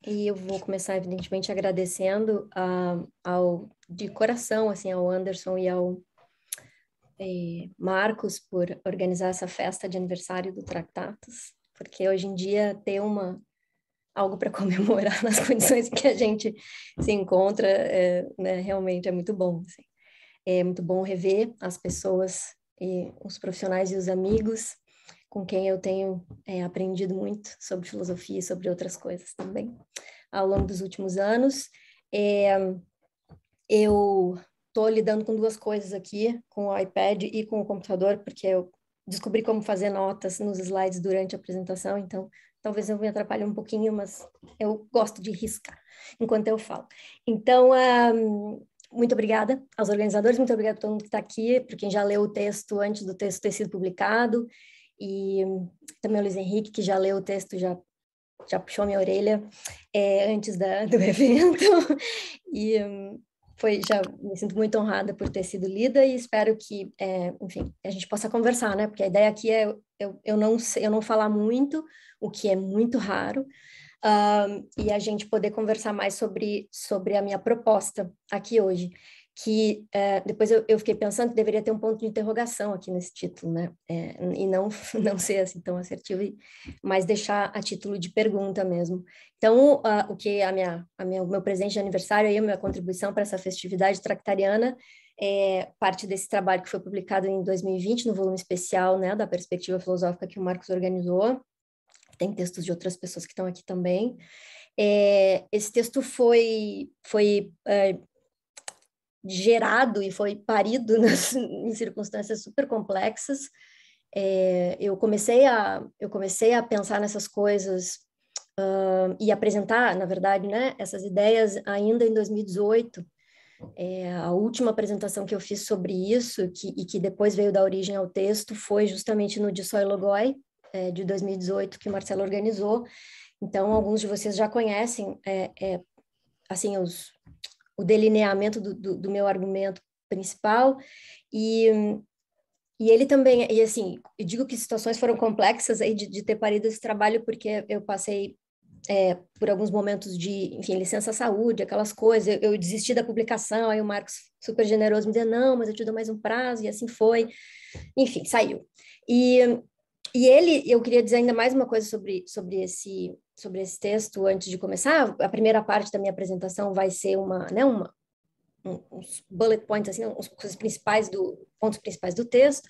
E eu vou começar, evidentemente, agradecendo de coração, assim, ao Anderson e ao Marcos por organizar essa festa de aniversário do Tractatus, porque hoje em dia ter algo para comemorar nas condições que a gente se encontra, né, realmente é muito bom. Assim. É muito bom rever as pessoas, e os profissionais e os amigos com quem eu tenho aprendido muito sobre filosofia e sobre outras coisas também ao longo dos últimos anos. Eu estou lidando com duas coisas aqui, com o iPad e com o computador, porque eu descobri como fazer notas nos slides durante a apresentação, então talvez eu me atrapalhe um pouquinho, mas eu gosto de riscar enquanto eu falo. Então, muito obrigada aos organizadores, muito obrigada a todo mundo que está aqui, por quem já leu o texto antes do texto ter sido publicado, e também o Luiz Henrique, que já leu o texto, já puxou minha orelha antes do evento, e já me sinto muito honrada por ter sido lida e espero que, enfim, a gente possa conversar, né? Porque a ideia aqui é eu não falar muito, o que é muito raro, e a gente poder conversar mais sobre a minha proposta aqui hoje, que depois eu fiquei pensando que deveria ter um ponto de interrogação aqui nesse título, né? E não, não ser assim tão assertivo, mas deixar a título de pergunta mesmo. Então, o que o meu presente de aniversário e a minha contribuição para essa festividade tractariana é parte desse trabalho que foi publicado em 2020 no volume especial, né, da Perspectiva Filosófica que o Marcos organizou. Tem textos de outras pessoas que estão aqui também. Esse texto foi gerado e foi parido em circunstâncias super complexas. Eu comecei a pensar nessas coisas e apresentar, na verdade, né, essas ideias ainda em 2018. A última apresentação que eu fiz sobre isso, e que depois veio da origem ao texto, foi justamente no Dissoi Logoi, de 2018, que o Marcelo organizou. Então, alguns de vocês já conhecem, assim, o delineamento do meu argumento principal, e ele também, e assim, eu digo que situações foram complexas aí de ter parido esse trabalho, porque eu passei por alguns momentos de, enfim, licença saúde, aquelas coisas, eu desisti da publicação, aí o Marcos, super generoso, me disse, não, mas eu te dou mais um prazo, e assim foi, enfim, saiu. Eu queria dizer ainda mais uma coisa sobre esse texto antes de começar. A primeira parte da minha apresentação vai ser uns bullet points, assim, pontos principais do texto,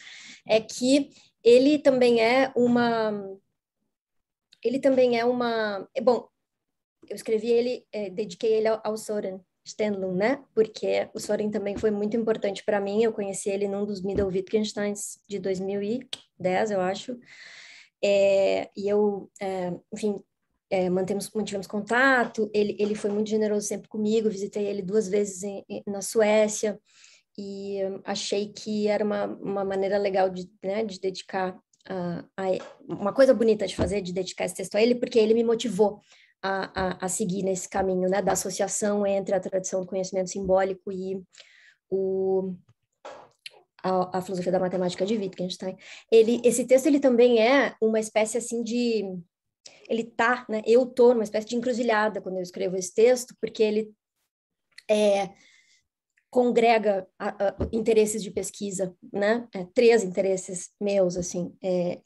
é que ele também é bom, eu escrevi ele, dediquei ele ao Søren Stenlund, né? Porque o Søren também foi muito importante para mim. Eu conheci ele num dos Middle Wittgensteins de 2010, eu acho. Enfim, mantivemos contato. Ele foi muito generoso sempre comigo. Visitei ele 2 vezes na Suécia e achei que era uma maneira legal de dedicar uma coisa bonita de fazer, de dedicar esse texto a ele, porque ele me motivou a seguir nesse caminho, né, da associação entre a tradição do conhecimento simbólico e a filosofia da matemática de Wittgenstein. Esse texto ele também é uma espécie assim né, eu tô numa espécie de encruzilhada quando eu escrevo esse texto, porque ele congrega interesses de pesquisa, né? 3 interesses meus, assim.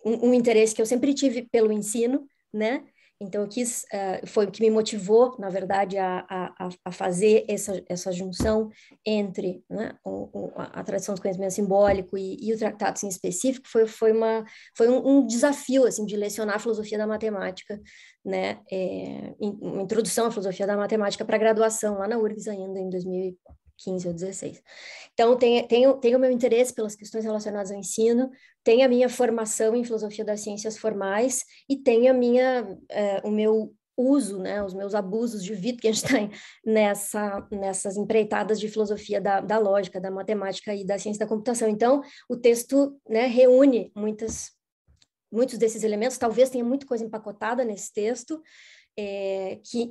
Um interesse que eu sempre tive pelo ensino, né? Então, foi o que me motivou, na verdade, a fazer essa junção entre, né, a tradição do conhecimento simbólico e o tratado em específico. Foi um desafio, assim, de lecionar a filosofia da matemática, né? Uma introdução à filosofia da matemática para graduação, lá na URGS ainda, em 2015 ou 16. Então, tem o meu interesse pelas questões relacionadas ao ensino, tem a minha formação em filosofia das ciências formais e tem o meu uso, né, os meus abusos de Wittgenstein nessas empreitadas de filosofia da lógica, da matemática e da ciência da computação. Então, o texto, né, reúne muitos desses elementos, talvez tenha muita coisa empacotada nesse texto,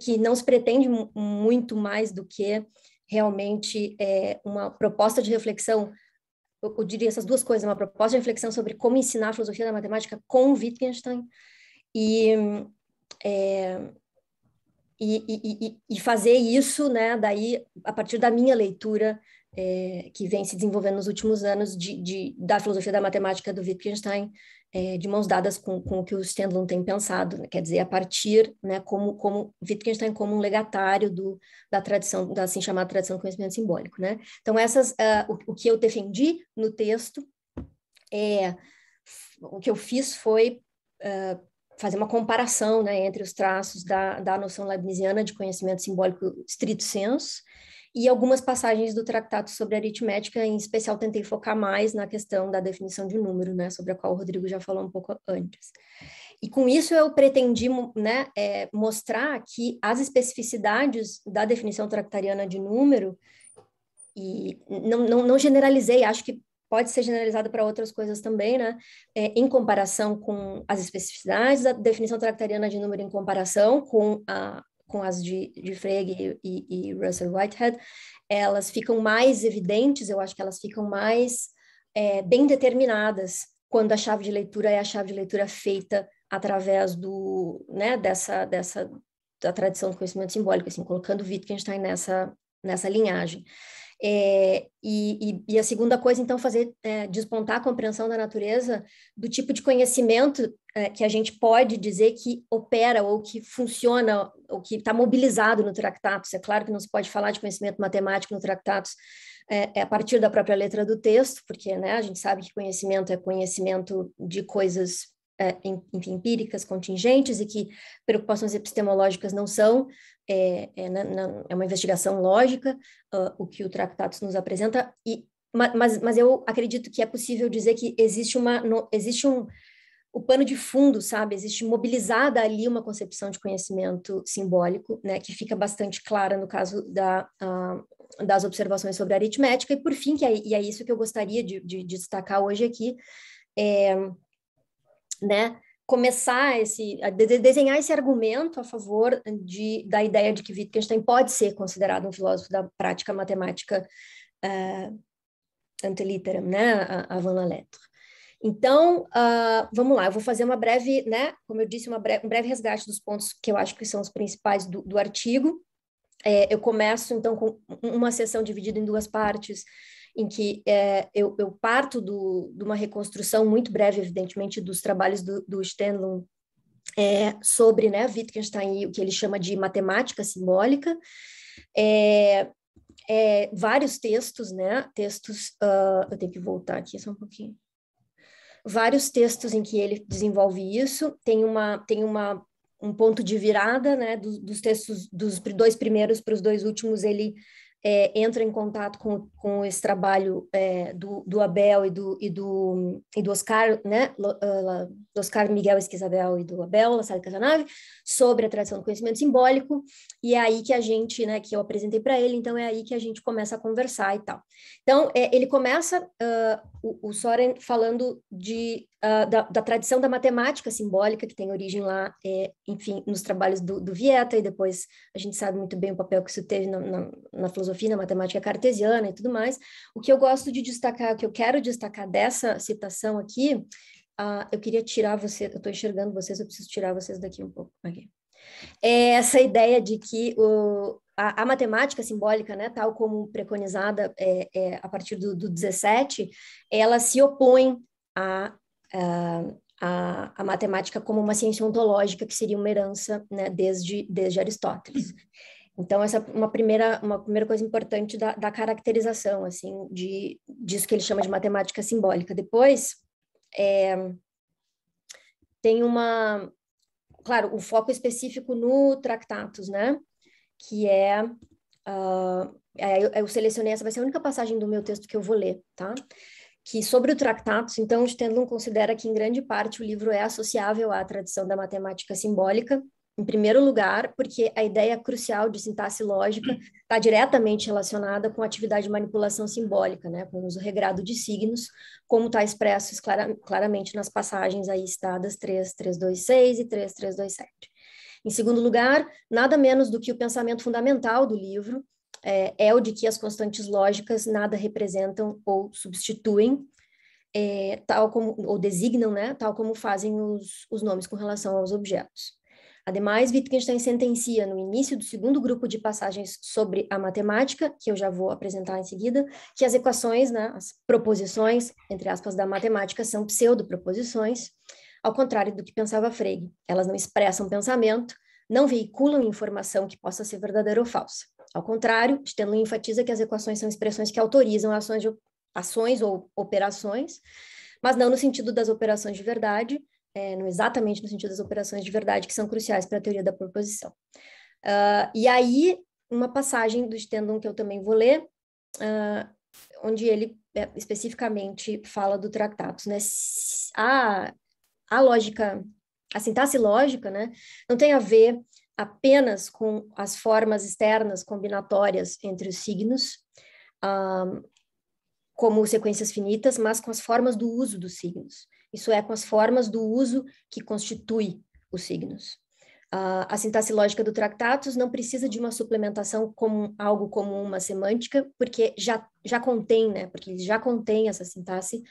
que não se pretende muito mais do que realmente uma proposta de reflexão. Eu diria essas duas coisas, uma proposta de reflexão sobre como ensinar a filosofia da matemática com Wittgenstein e e fazer isso, né, daí, a partir da minha leitura, que vem se desenvolvendo nos últimos anos da filosofia da matemática do Wittgenstein, de mãos dadas com o que o Stendhal tem pensado, né? Quer dizer, a partir, né, como Wittgenstein como um legatário da tradição, da assim chamada tradição do conhecimento simbólico, né? Então, o que eu defendi no texto, o que eu fiz foi fazer uma comparação, né, entre os traços da noção leibniziana de conhecimento simbólico stricto sensu e algumas passagens do Tratado sobre Aritmética, em especial tentei focar mais na questão da definição de número, né, sobre a qual o Rodrigo já falou um pouco antes. E com isso eu pretendi, né, mostrar que as especificidades da definição tractariana de número, e não generalizei, acho que pode ser generalizado para outras coisas também, né? Em comparação com as especificidades da definição tractariana de número em comparação com as de Frege e Russell Whitehead, elas ficam mais evidentes, eu acho que elas ficam mais bem determinadas quando a chave de leitura é a chave de leitura feita através né, da tradição do conhecimento simbólico, assim, colocando Wittgenstein nessa linhagem. E a segunda coisa, então, fazer despontar a compreensão da natureza do tipo de conhecimento que a gente pode dizer que opera ou que funciona ou que está mobilizado no Tractatus. É claro que não se pode falar de conhecimento matemático no Tractatus a partir da própria letra do texto, porque, né, a gente sabe que conhecimento é conhecimento de coisas enfim, empíricas, contingentes, e que preocupações epistemológicas não são, é uma investigação lógica, o que o Tractatus nos apresenta, mas eu acredito que é possível dizer que existe o pano de fundo, sabe? Existe mobilizada ali uma concepção de conhecimento simbólico, né, que fica bastante clara no caso das observações sobre a aritmética, e por fim, e é isso que eu gostaria de destacar hoje aqui, né, começar a desenhar esse argumento a favor da ideia de que Wittgenstein pode ser considerado um filósofo da prática matemática ante litteram, né, avant la lettre. Então, vamos lá, eu vou fazer uma breve, né, como eu disse, um breve resgate dos pontos que eu acho que são os principais do artigo. Eu começo, então, com uma sessão dividida em duas partes, em que eu parto de uma reconstrução muito breve, evidentemente, dos trabalhos do Stendhal sobre, né, Wittgenstein e o que ele chama de matemática simbólica, vários textos, né, eu tenho que voltar aqui só um pouquinho, vários textos em que ele desenvolve isso, tem um ponto de virada, né, dos textos, dos dois primeiros para os dois últimos, ele entra em contato com esse trabalho do Abel e do Oscar, né, do Oscar Miguel Esquizabel e do Abel La Salle Casanave, sobre a tradição do conhecimento simbólico, e é aí que a gente, né, que eu apresentei para ele, então é aí que a gente começa a conversar e tal. Então, ele começa, o Soren, falando da tradição da matemática simbólica, que tem origem lá, enfim, nos trabalhos do Vieta, e depois a gente sabe muito bem o papel que isso teve na filosofia, na matemática cartesiana e tudo mais. O que eu gosto de destacar, o que eu quero destacar dessa citação aqui, eu queria tirar você, eu estou enxergando vocês, eu preciso tirar vocês daqui um pouco. Aqui. É essa ideia de que a matemática simbólica, né, tal como preconizada a partir do 17, ela se opõe a matemática como uma ciência ontológica, que seria uma herança, né, desde Aristóteles. Então, essa é uma primeira coisa importante da caracterização, assim, disso que ele chama de matemática simbólica. Depois, tem claro, o foco específico no Tractatus, né, que eu selecionei, essa vai ser a única passagem do meu texto que eu vou ler, tá? Que sobre o Tractatus, então, Stendhal considera que, em grande parte, o livro é associável à tradição da matemática simbólica, em primeiro lugar, porque a ideia crucial de sintaxe lógica está diretamente relacionada com a atividade de manipulação simbólica, né, com o uso regrado de signos, como está expresso claramente nas passagens aí citadas 3.326 e 3.327. Em segundo lugar, nada menos do que o pensamento fundamental do livro é o de que as constantes lógicas nada representam ou substituem, tal como, ou designam, né, tal como fazem os nomes com relação aos objetos. Ademais, Wittgenstein sentencia no início do segundo grupo de passagens sobre a matemática, que eu já vou apresentar em seguida, que as equações, né, as proposições, entre aspas, da matemática são pseudoproposições, ao contrário do que pensava Frege. Elas não expressam pensamento, não veiculam informação que possa ser verdadeira ou falsa. Ao contrário, Stendhal enfatiza que as equações são expressões que autorizam ações ou operações, mas não no sentido das operações de verdade, exatamente no sentido das operações de verdade, que são cruciais para a teoria da proposição. E aí, uma passagem do Stendhal que eu também vou ler, onde ele especificamente fala do Tractatus, né? A lógica, a sintaxe lógica, né, não tem a ver apenas com as formas externas combinatórias entre os signos, como sequências finitas, mas com as formas do uso dos signos. Isso é, com as formas do uso que constitui os signos. A sintaxe lógica do Tractatus não precisa de uma suplementação como algo como uma semântica, porque já contém, né? Porque ele já contém essa sintaxe,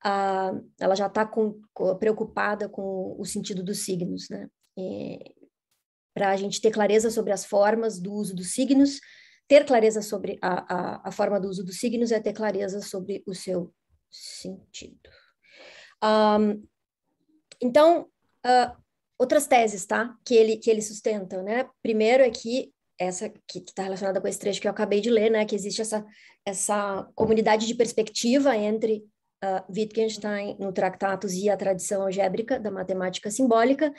ela já está preocupada com o sentido dos signos, né? Para a gente ter clareza sobre as formas do uso dos signos, ter clareza sobre a forma do uso dos signos é ter clareza sobre o seu sentido. Então, outras teses, tá? Que ele sustenta, né? Primeiro é que essa que está relacionada com esse trecho que eu acabei de ler, né? Que existe essa comunidade de perspectiva entre Wittgenstein no Tractatus e a tradição algébrica da matemática simbólica,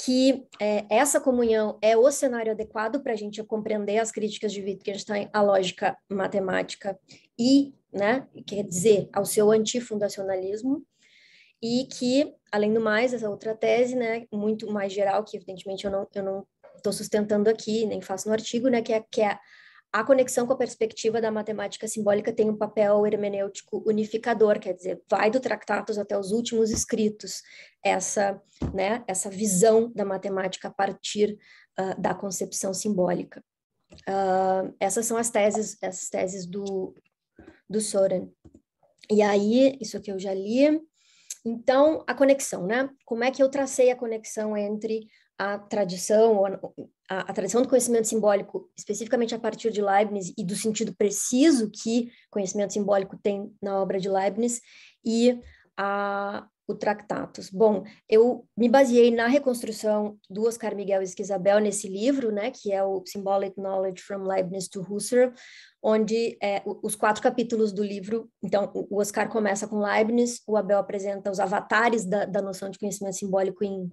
que essa comunhão é o cenário adequado para a gente compreender as críticas de Wittgenstein à lógica matemática e, né, quer dizer, ao seu antifundacionalismo, e que, além do mais, essa outra tese, né, muito mais geral, que evidentemente eu não estou sustentando aqui, nem faço no artigo, né, que é a conexão com a perspectiva da matemática simbólica tem um papel hermenêutico unificador, quer dizer, vai do Tractatus até os últimos escritos, essa visão da matemática a partir da concepção simbólica. Essas são as teses do Søren. E aí, isso aqui eu já li. Então, a conexão, né? Como é que eu tracei a conexão entre a tradição, a tradição do conhecimento simbólico, especificamente a partir de Leibniz, e do sentido preciso que conhecimento simbólico tem na obra de Leibniz, e o Tractatus. Bom, eu me baseei na reconstrução do Oscar Miguel Esquizabel nesse livro, né, que é o Symbolic Knowledge from Leibniz to Husserl, onde os 4 capítulos do livro, então o Oscar começa com Leibniz, o Abel apresenta os avatares da noção de conhecimento simbólico em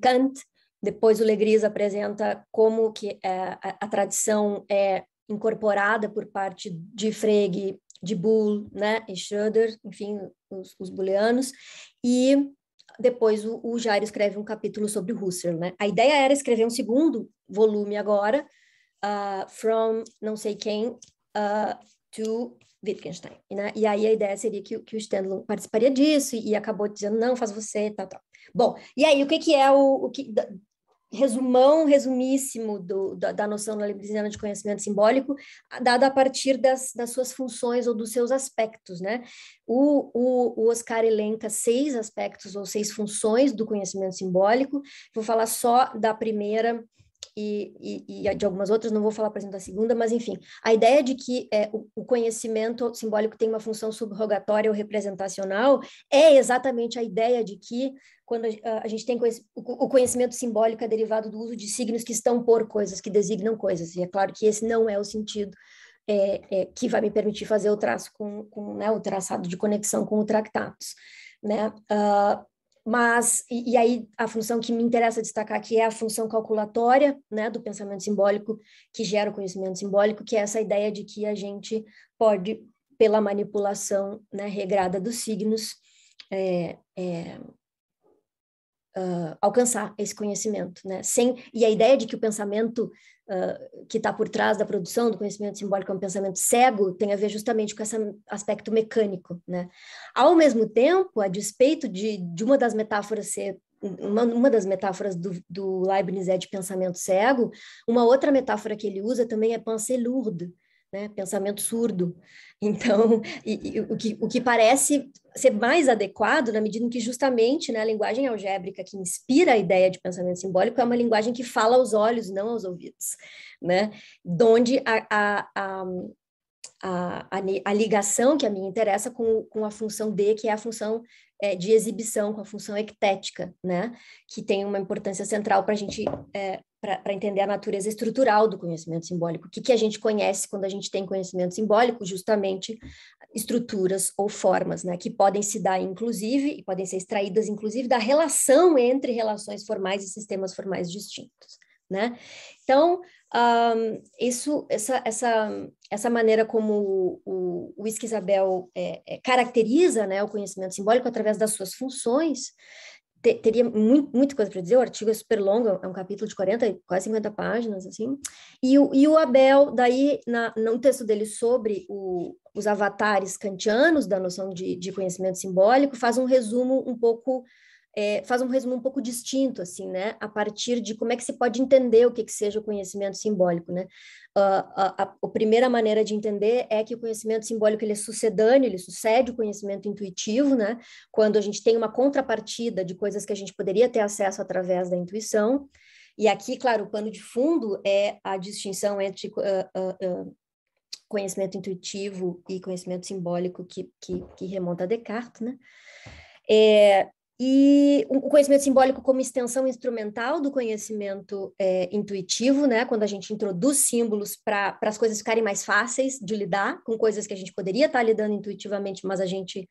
Kant, depois o Legris apresenta como que a tradição é incorporada por parte de Frege, de Boole, né, e Schroeder, enfim, os booleanos, e depois o Jairo escreve um capítulo sobre Husserl, né? A ideia era escrever um segundo volume agora, from não sei quem to Wittgenstein, né? E aí a ideia seria que o Stendhal participaria disso e acabou dizendo, não, faz você, tal. Bom, e aí o que é resumíssimo da noção leibniziana de conhecimento simbólico, dada a partir das suas funções ou dos seus aspectos, né? O Oscar elenca 6 aspectos ou 6 funções do conhecimento simbólico, vou falar só da primeira e de algumas outras, não vou falar, por exemplo, da segunda, mas enfim, a ideia de que o conhecimento simbólico tem uma função subrogatória ou representacional é exatamente a ideia de que quando a gente tem o conhecimento simbólico é derivado do uso de signos que estão por coisas, que designam coisas, e é claro que esse não é o sentido que vai me permitir fazer o traço né, o traçado de conexão com o Tractatus, né? Mas, e aí a função que me interessa destacar aqui é a função calculatória, né, do pensamento simbólico, que gera o conhecimento simbólico, que é essa ideia de que a gente pode, pela manipulação, né, regrada dos signos, alcançar esse conhecimento, né? E a ideia de que o pensamento que está por trás da produção do conhecimento simbólico é um pensamento cego tem a ver justamente com esse aspecto mecânico, né? Ao mesmo tempo, a despeito de uma das metáforas ser uma das metáforas do Leibniz é de pensamento cego, uma outra metáfora que ele usa também é pensée lourde, né? Pensamento surdo. Então, o que parece ser mais adequado na medida em que justamente, né, a linguagem algébrica que inspira a ideia de pensamento simbólico é uma linguagem que fala aos olhos, não aos ouvidos, né? Donde a ligação que a mim interessa com a função D, que é a função de exibição, com a função ectética, né? Que tem uma importância central para a gente, para entender a natureza estrutural do conhecimento simbólico. O que a gente conhece quando a gente tem conhecimento simbólico? Justamente estruturas ou formas, né? Que podem se dar, inclusive, e podem ser extraídas, inclusive, da relação entre relações formais e sistemas formais distintos, né? Então, essa maneira como o Esquivel caracteriza, né, o conhecimento simbólico através das suas funções, teria muita coisa para dizer, o artigo é super longo, é um capítulo de 40, quase 50 páginas, assim, e o Abel, daí, no texto dele sobre os avatares kantianos da noção de conhecimento simbólico, faz um resumo um pouco distinto, assim, né, a partir de como é que se pode entender o que seja o conhecimento simbólico, né. A primeira maneira de entender é que o conhecimento simbólico ele é sucedâneo, ele sucede o conhecimento intuitivo, né, quando a gente tem uma contrapartida de coisas que a gente poderia ter acesso através da intuição, e aqui, claro, o pano de fundo é a distinção entre conhecimento intuitivo e conhecimento simbólico que remonta a Descartes, né. E o conhecimento simbólico como extensão instrumental do conhecimento intuitivo, né? Quando a gente introduz símbolos para as coisas ficarem mais fáceis de lidar com coisas que a gente poderia estar lidando intuitivamente, mas a gente,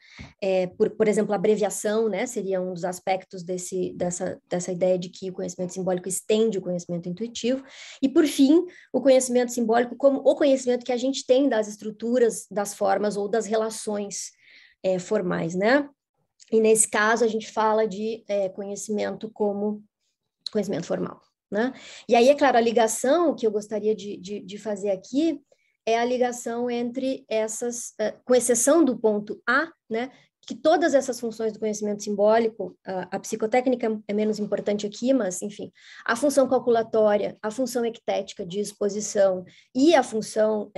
por exemplo, a abreviação, né? Seria um dos aspectos dessa ideia de que o conhecimento simbólico estende o conhecimento intuitivo. E, por fim, o conhecimento simbólico como o conhecimento que a gente tem das estruturas, das formas ou das relações formais, né? E nesse caso a gente fala de conhecimento como conhecimento formal, né? E aí, é claro, a ligação que eu gostaria de fazer aqui é a ligação entre essas, com exceção do ponto A, né? Que todas essas funções do conhecimento simbólico, a psicotécnica é menos importante aqui, mas, enfim, a função calculatória, a função ectética de exposição e a função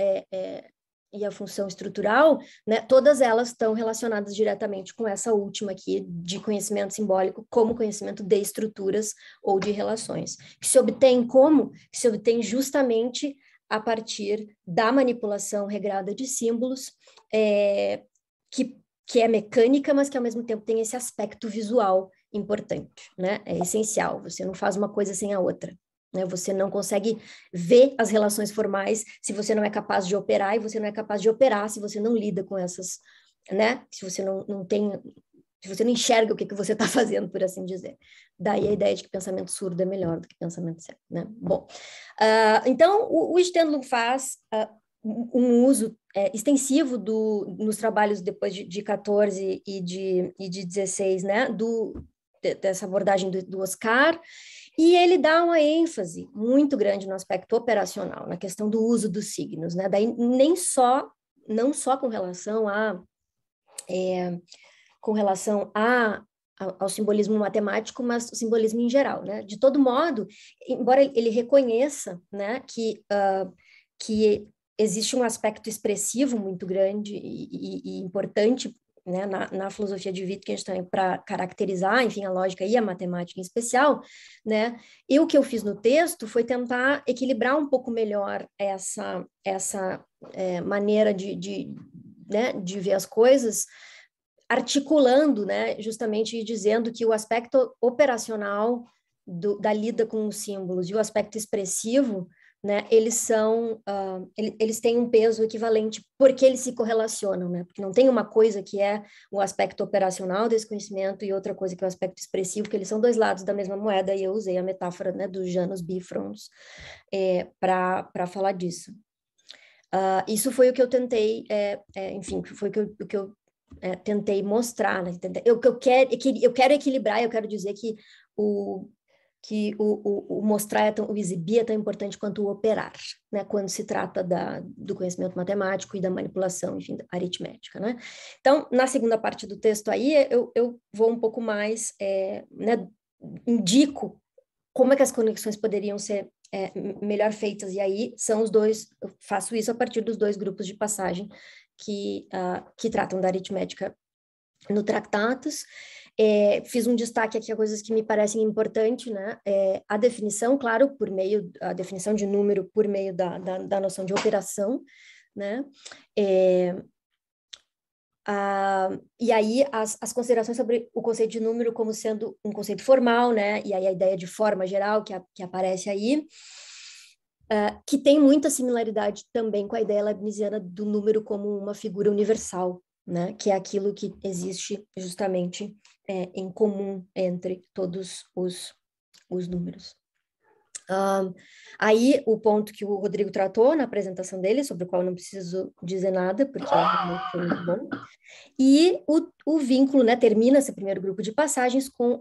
estrutural, né, todas elas estão relacionadas diretamente com essa última aqui, de conhecimento simbólico, como conhecimento de estruturas ou de relações. Que se obtém como? Que se obtém justamente a partir da manipulação regrada de símbolos, que é mecânica, mas que ao mesmo tempo tem esse aspecto visual importante, né? É essencial, você não faz uma coisa sem a outra. Né? Você não consegue ver as relações formais se você não é capaz de operar, e você não é capaz de operar se você não lida com essas, né? Se você não tem, se você não enxerga o que você está fazendo, por assim dizer. Daí a ideia de que pensamento surdo é melhor do que pensamento cego, né? Bom, então o Stendhal faz um uso extensivo nos trabalhos depois de 14 e de 16, né? Dessa abordagem do Oscar, e ele dá uma ênfase muito grande no aspecto operacional, na questão do uso dos signos, né? Daí não só com relação ao simbolismo matemático, mas o simbolismo em geral, né? De todo modo, embora ele reconheça, né, que existe um aspecto expressivo muito grande e importante, né, na filosofia de Wittgenstein para caracterizar, enfim, a lógica e a matemática em especial, né? E o que eu fiz no texto foi tentar equilibrar um pouco melhor essa maneira né, de ver as coisas, articulando, né, justamente dizendo que o aspecto operacional da lida com os símbolos e o aspecto expressivo, né, eles têm um peso equivalente porque eles se correlacionam, né, porque não tem uma coisa que é o aspecto operacional desse conhecimento e outra coisa que é o aspecto expressivo, que eles são dois lados da mesma moeda, e eu usei a metáfora, né, dos Janus Bifrons para falar disso. Isso foi o que eu tentei, enfim, foi o que eu tentei mostrar, né? Eu quero equilibrar, eu quero dizer que o mostrar, o exibir é tão importante quanto o operar, né? Quando se trata do conhecimento matemático e da manipulação, enfim, da aritmética, né? Então, na segunda parte do texto aí, eu vou um pouco mais, né? Indico como é que as conexões poderiam ser melhor feitas, e aí são os dois, eu faço isso a partir dos dois grupos de passagem que tratam da aritmética no Tractatus. Fiz um destaque aqui a coisas que me parecem importantes, né? A definição, claro, a definição de número por meio da noção de operação, né? E aí as considerações sobre o conceito de número como sendo um conceito formal, né? E aí a ideia de forma geral que aparece aí, que tem muita similaridade também com a ideia leibniziana do número como uma figura universal, né? Que é aquilo que existe justamente em comum entre todos os números. Aí o ponto que o Rodrigo tratou na apresentação dele, sobre o qual eu não preciso dizer nada, porque realmente foi muito bom. E o vínculo, né, termina esse primeiro grupo de passagens com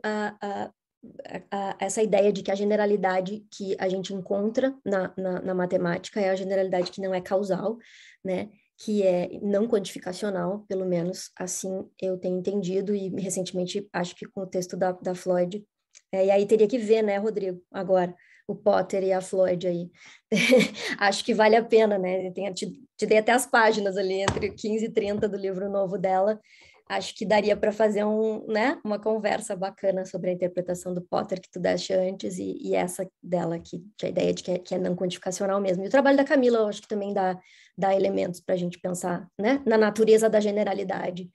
essa ideia de que a generalidade que a gente encontra na matemática é a generalidade que não é causal, né? Que é não quantificacional, pelo menos assim eu tenho entendido, e recentemente acho que com o texto da Floyd. E aí teria que ver, né, Rodrigo, agora, o Potter e a Floyd aí. Acho que vale a pena, né? Te dei até as páginas ali, entre 15 e 30 do livro novo dela. Acho que daria para fazer uma conversa bacana sobre a interpretação do Potter que tu deste antes e essa dela aqui, que é a ideia de que é não quantificacional mesmo. E o trabalho da Camila, eu acho que também dá elementos para a gente pensar, né? Na natureza da generalidade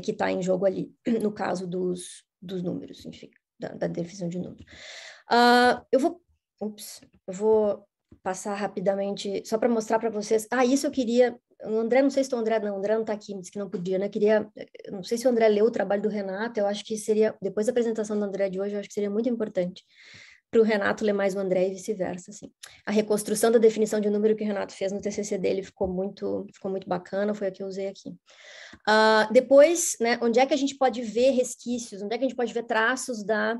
que está em jogo ali, no caso dos números, enfim, da definição de número. Eu vou passar rapidamente, só para mostrar para vocês. Isso eu queria. O André, não sei se o André não está aqui, disse que não podia, né? Não sei se o André leu o trabalho do Renato, eu acho que seria, depois da apresentação do André de hoje, eu acho que seria muito importante para o Renato ler mais o André e vice-versa, assim. A reconstrução da definição de número que o Renato fez no TCC dele ficou muito bacana, foi a que eu usei aqui. Depois, né, onde é que a gente pode ver resquícios, onde é que a gente pode ver traços da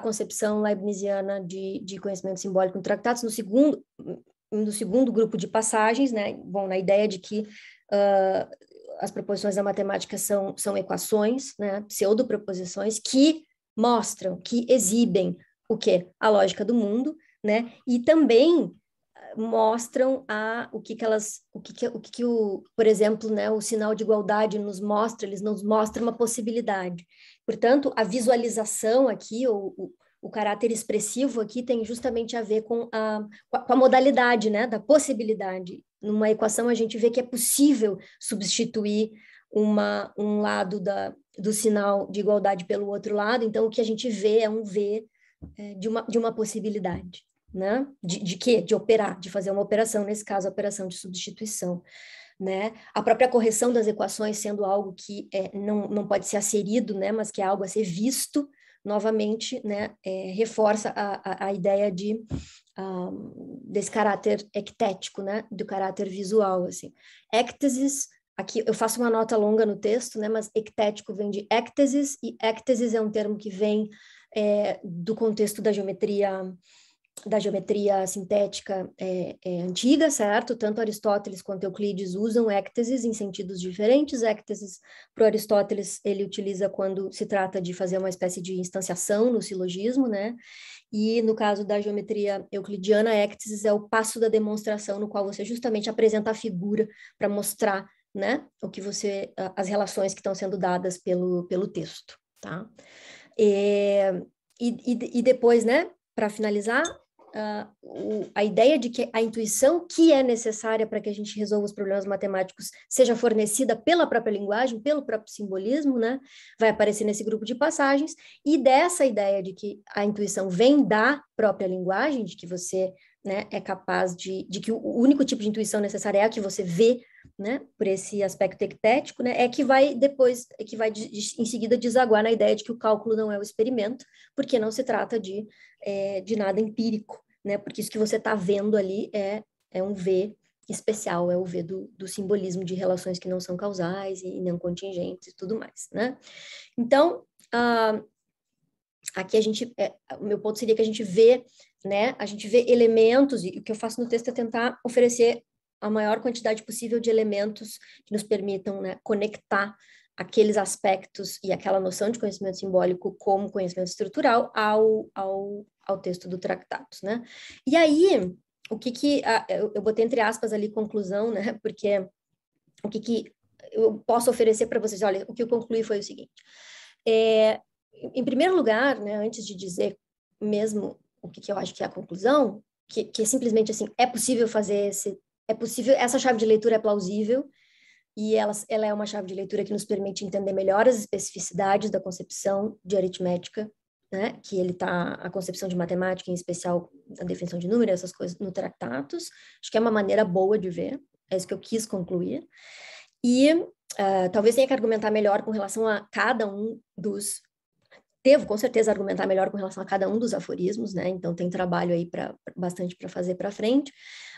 concepção leibniziana de conhecimento simbólico no Tractatus, no segundo grupo de passagens, né? Bom, na ideia de que as proposições da matemática são equações, né? Pseudoproposições que mostram, que exibem o quê? A lógica do mundo, né? E também mostram por exemplo, né, o sinal de igualdade eles nos mostram uma possibilidade. Portanto, a visualização aqui, o caráter expressivo aqui tem justamente a ver com a modalidade, né, da possibilidade. Numa equação, a gente vê que é possível substituir um lado do sinal de igualdade pelo outro lado, então o que a gente vê é um V de uma possibilidade. Né? De quê? De operar, de fazer uma operação, nesse caso, a operação de substituição. Né? A própria correção das equações sendo algo que não pode ser acerido, né? Mas que é algo a ser visto, novamente, né? Reforça a ideia desse caráter ectético, né? Do caráter visual, assim. Ectesis, aqui eu faço uma nota longa no texto, né? Mas ectético vem de ectesis, e ectesis é um termo que vem do contexto da geometria sintética antiga, certo? Tanto Aristóteles quanto Euclides usam ectesis em sentidos diferentes. Ectesis, para o Aristóteles, ele utiliza quando se trata de fazer uma espécie de instanciação no silogismo, né? E no caso da geometria euclidiana, ectesis é o passo da demonstração no qual você justamente apresenta a figura para mostrar, né, as relações que estão sendo dadas pelo texto, tá? E depois, né, para finalizar, a ideia de que a intuição que é necessária para que a gente resolva os problemas matemáticos seja fornecida pela própria linguagem, pelo próprio simbolismo, né? Vai aparecer nesse grupo de passagens, e dessa ideia de que a intuição vem da própria linguagem, de que você, né, é capaz de que o único tipo de intuição necessária é a que você vê, né, por esse aspecto ectético, né, em seguida desaguar na ideia de que o cálculo não é o experimento, porque não se trata de nada empírico, né? Porque isso que você está vendo ali é um V especial, é o V do simbolismo de relações que não são causais e não contingentes e tudo mais, né? Então, aqui o meu ponto seria que a gente vê, né? A gente vê elementos, e o que eu faço no texto é tentar oferecer a maior quantidade possível de elementos que nos permitam, né, conectar aqueles aspectos e aquela noção de conhecimento simbólico como conhecimento estrutural ao texto do Tractatus, né? E aí, eu botei entre aspas ali conclusão, né? Porque eu posso oferecer para vocês. Olha, o que eu concluí foi o seguinte. Em primeiro lugar, né, antes de dizer mesmo o que eu acho que é a conclusão, que é simplesmente assim, é possível fazer essa chave de leitura é plausível, e ela é uma chave de leitura que nos permite entender melhor as especificidades da concepção de aritmética, né, a concepção de matemática, em especial a definição de números, essas coisas no Tractatus. Acho que é uma maneira boa de ver, é isso que eu quis concluir. E talvez tenha que argumentar melhor com relação a cada um dos... Devo, com certeza, argumentar melhor com relação a cada um dos aforismos, né? Então tem trabalho aí bastante para fazer para frente.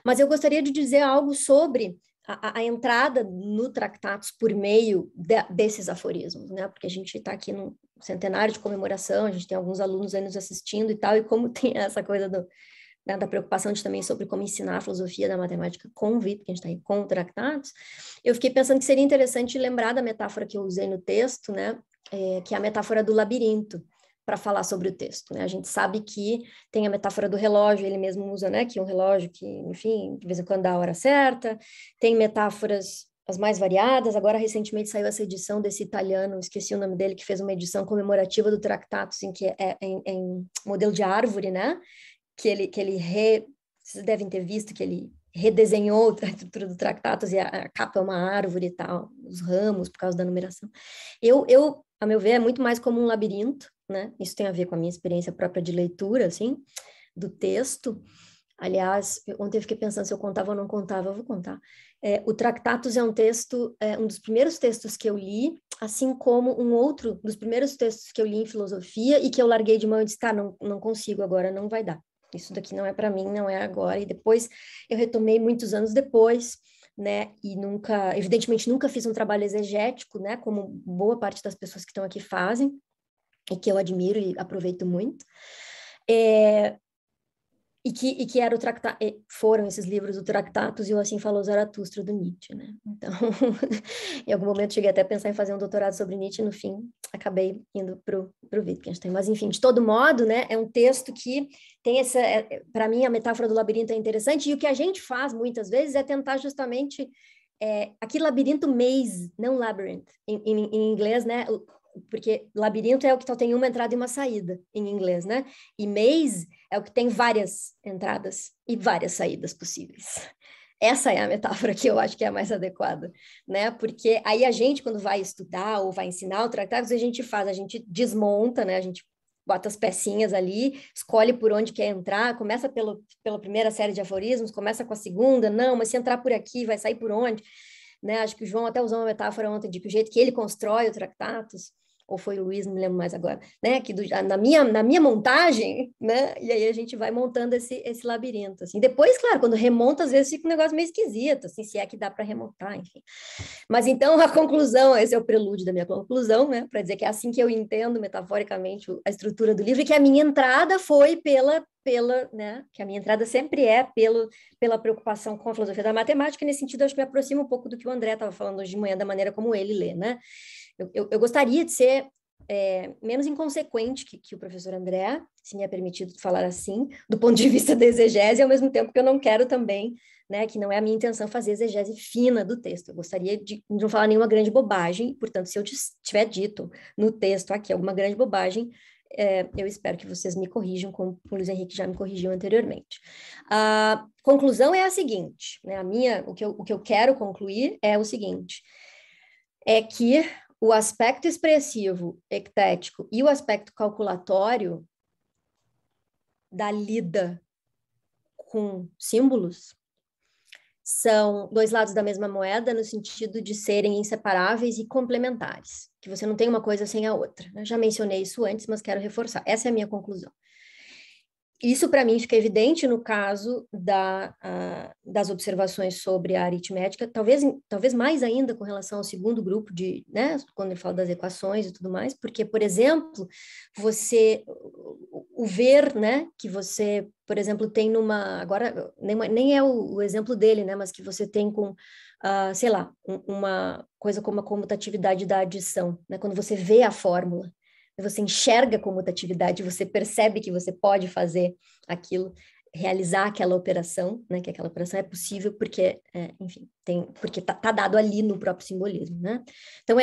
Mas eu gostaria de dizer algo sobre a entrada no Tractatus por meio desses aforismos, né? Porque a gente está aqui num centenário de comemoração, a gente tem alguns alunos aí nos assistindo e tal, e como tem essa coisa da preocupação de também sobre como ensinar a filosofia da matemática com o Wittgenstein, que a gente está aí com o Tractatus, eu fiquei pensando que seria interessante lembrar da metáfora que eu usei no texto, né? Que é a metáfora do labirinto, para falar sobre o texto, né? A gente sabe que tem a metáfora do relógio, ele mesmo usa, né? Que é um relógio que, enfim, de vez em quando dá a hora certa. Tem metáforas as mais variadas. Agora, recentemente, saiu essa edição desse italiano, esqueci o nome dele, que fez uma edição comemorativa do Tractatus, em que é em modelo de árvore, né? Vocês devem ter visto que ele redesenhou a estrutura do Tractatus e a capa é uma árvore e tal, os ramos por causa da numeração. A meu ver, é muito mais como um labirinto, né? Isso tem a ver com a minha experiência própria de leitura, assim, do texto. Aliás, ontem eu fiquei pensando se eu contava ou não contava, eu vou contar. O Tractatus é um texto, um dos primeiros textos que eu li, assim como um outro dos primeiros textos que eu li em filosofia e que eu larguei de mão e disse, tá, não consigo agora, não vai dar. Isso daqui não é para mim, não é agora. E depois eu retomei muitos anos depois, né? E evidentemente, nunca fiz um trabalho exegético, né? Como boa parte das pessoas que estão aqui fazem, e que eu admiro e aproveito muito. E que era foram esses livros, o Tractatus e o Assim Falou Zaratustra, do Nietzsche, né? Então, em algum momento cheguei até a pensar em fazer um doutorado sobre Nietzsche, no fim, acabei indo pro Wittgenstein. Mas, enfim, de todo modo, né, é um texto que tem para mim, a metáfora do labirinto é interessante, e o que a gente faz, muitas vezes, é tentar justamente aqui labirinto maze, não labyrinth, em inglês, né? Porque labirinto é o que só tem uma entrada e uma saída em inglês, né? E maze é o que tem várias entradas e várias saídas possíveis. Essa é a metáfora que eu acho que é a mais adequada, né? Porque aí a gente, quando vai estudar ou vai ensinar o tratado, a gente desmonta, né? A gente bota as pecinhas ali, escolhe por onde quer entrar, começa pela primeira série de aforismos, começa com a segunda, não, mas se entrar por aqui, vai sair por onde? Né? Acho que o João até usou uma metáfora ontem de que o jeito que ele constrói o Tractatus, ou foi o Luiz, não me lembro mais agora, né? Que na minha montagem, né? E aí a gente vai montando esse labirinto, assim. Depois, claro, quando remonta, às vezes fica um negócio meio esquisito, assim, se é que dá para remontar, enfim. Mas então a conclusão, esse é o prelúdio da minha conclusão, né? Para dizer que é assim que eu entendo metaforicamente a estrutura do livro, e que a minha entrada foi né? Que a minha entrada sempre é pela preocupação com a filosofia da matemática, e nesse sentido acho que me aproxima um pouco do que o André estava falando hoje de manhã, da maneira como ele lê, né? Eu gostaria de ser menos inconsequente que o professor André, se me é permitido falar assim, do ponto de vista da exegese, ao mesmo tempo que eu não quero também, né, que não é a minha intenção fazer exegese fina do texto. Eu gostaria de não falar nenhuma grande bobagem, portanto, se eu tiver dito no texto aqui alguma grande bobagem, eu espero que vocês me corrijam, como o Luiz Henrique já me corrigiu anteriormente. A conclusão é a seguinte, né, o que eu quero concluir é o seguinte, é que o aspecto expressivo, ectético e o aspecto calculatório da lida com símbolos são dois lados da mesma moeda no sentido de serem inseparáveis e complementares, que você não tem uma coisa sem a outra. Eu já mencionei isso antes, mas quero reforçar. Essa é a minha conclusão. Isso, para mim, fica evidente no caso das observações sobre a aritmética, talvez mais ainda com relação ao segundo grupo, né, quando ele fala das equações e tudo mais, porque, por exemplo, o ver, né, que você, por exemplo, tem agora, nem é o exemplo dele, né, mas que você tem com, sei lá, uma coisa como a comutatividade da adição, né, quando você vê a fórmula, você enxerga a comutatividade, você percebe que você pode fazer aquilo. realizar aquela operação, né? Que aquela operação é possível porque, enfim, porque tá dado ali no próprio simbolismo, né? Então,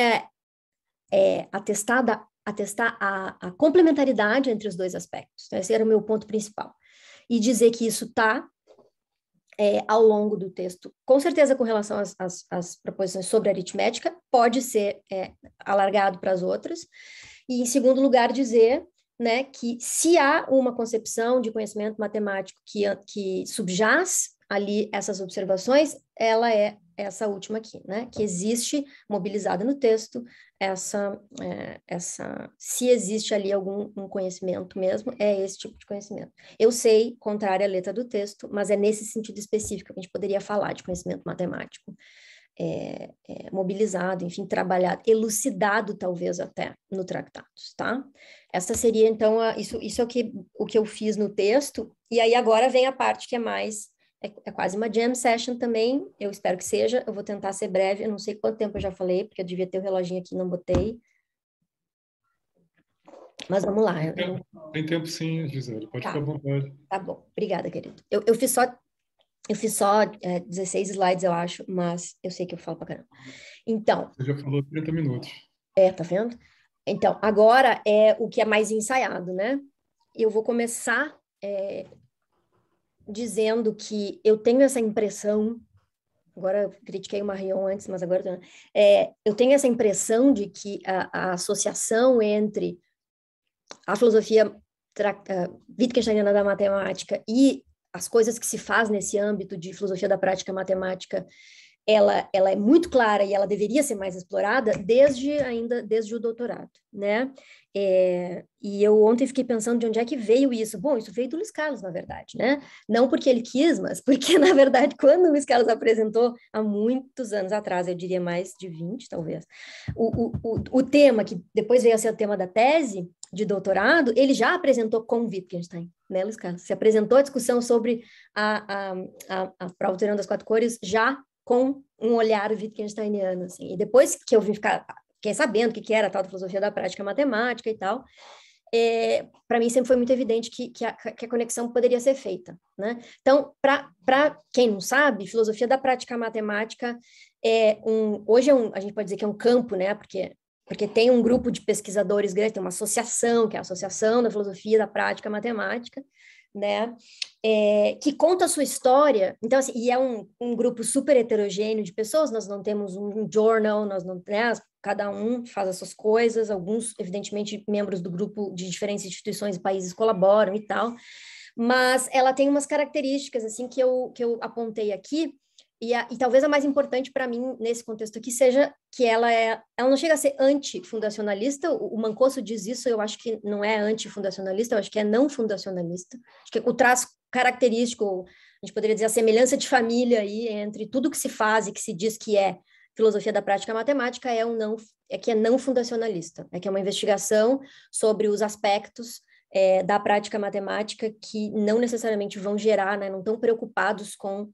atestar a complementaridade entre os dois aspectos. Então, esse era o meu ponto principal. E dizer que isso está ao longo do texto, com certeza com relação às proposições sobre aritmética, pode ser alargado para as outras. E, em segundo lugar, dizer, né, que se há uma concepção de conhecimento matemático que subjaz ali essas observações, ela é essa última aqui, né, que existe mobilizada no texto, se existe ali algum conhecimento mesmo, é esse tipo de conhecimento. Eu sei, contrário à letra do texto, mas é nesse sentido específico que a gente poderia falar de conhecimento matemático. Mobilizado, enfim, trabalhado, elucidado talvez até no Tractatus, tá? Essa seria, então, isso é o que eu fiz no texto, e aí agora vem a parte que é mais, é quase uma jam session também, eu espero que seja, eu vou tentar ser breve, eu não sei quanto tempo eu já falei, porque eu devia ter o reloginho aqui, não botei, mas vamos lá. Tem tempo sim, Gisele, pode ficar à vontade. Tá bom, obrigada, querido. Eu fiz só 16 slides, eu acho, mas eu sei que eu falo pra caramba. Então... Você já falou 30 minutos. Tá vendo? Então, agora é o que é mais ensaiado, né? Eu vou começar dizendo que eu tenho essa impressão, agora eu critiquei o Marion antes, mas agora eu tenho essa impressão de que a associação entre a filosofia Wittgensteiniana da matemática e as coisas que se faz nesse âmbito de filosofia da prática matemática, ela é muito clara e ela deveria ser mais explorada desde o doutorado, né? E eu ontem fiquei pensando de onde é que veio isso. Bom, isso veio do Luiz Carlos, na verdade, né? Não porque ele quis, mas porque, na verdade, quando o Luiz Carlos apresentou, há muitos anos atrás, eu diria mais de 20, talvez, o tema, que depois veio a ser o tema da tese de doutorado, ele já apresentou com Wittgenstein, né, Luiz Carlos? Se apresentou a discussão sobre a prova do Teorema das Quatro Cores já com um olhar wittgensteiniano, assim. E depois que eu fiquei sabendo o que era a tal da filosofia da prática matemática e tal, para mim sempre foi muito evidente que a conexão poderia ser feita, né? Então, para quem não sabe, filosofia da prática matemática hoje a gente pode dizer que é um campo, né? Porque tem um grupo de pesquisadores grande, tem uma associação, que é a Associação da Filosofia da Prática Matemática, né, que conta a sua história. Então, assim, e é um grupo super heterogêneo de pessoas, nós não temos um journal, nós não, né, cada um faz as suas coisas, alguns, evidentemente, membros do grupo de diferentes instituições e países colaboram e tal, mas ela tem umas características, assim, que eu apontei aqui, e talvez a mais importante para mim nesse contexto aqui seja que ela não chega a ser antifundacionalista, o Mancoso diz isso, eu acho que não é antifundacionalista, eu acho que é não fundacionalista, acho que o traço característico, a gente poderia dizer a semelhança de família aí entre tudo que se faz e que se diz que é filosofia da prática matemática que é não fundacionalista, que é uma investigação sobre os aspectos da prática matemática que não necessariamente vão gerar, né, não estão preocupados com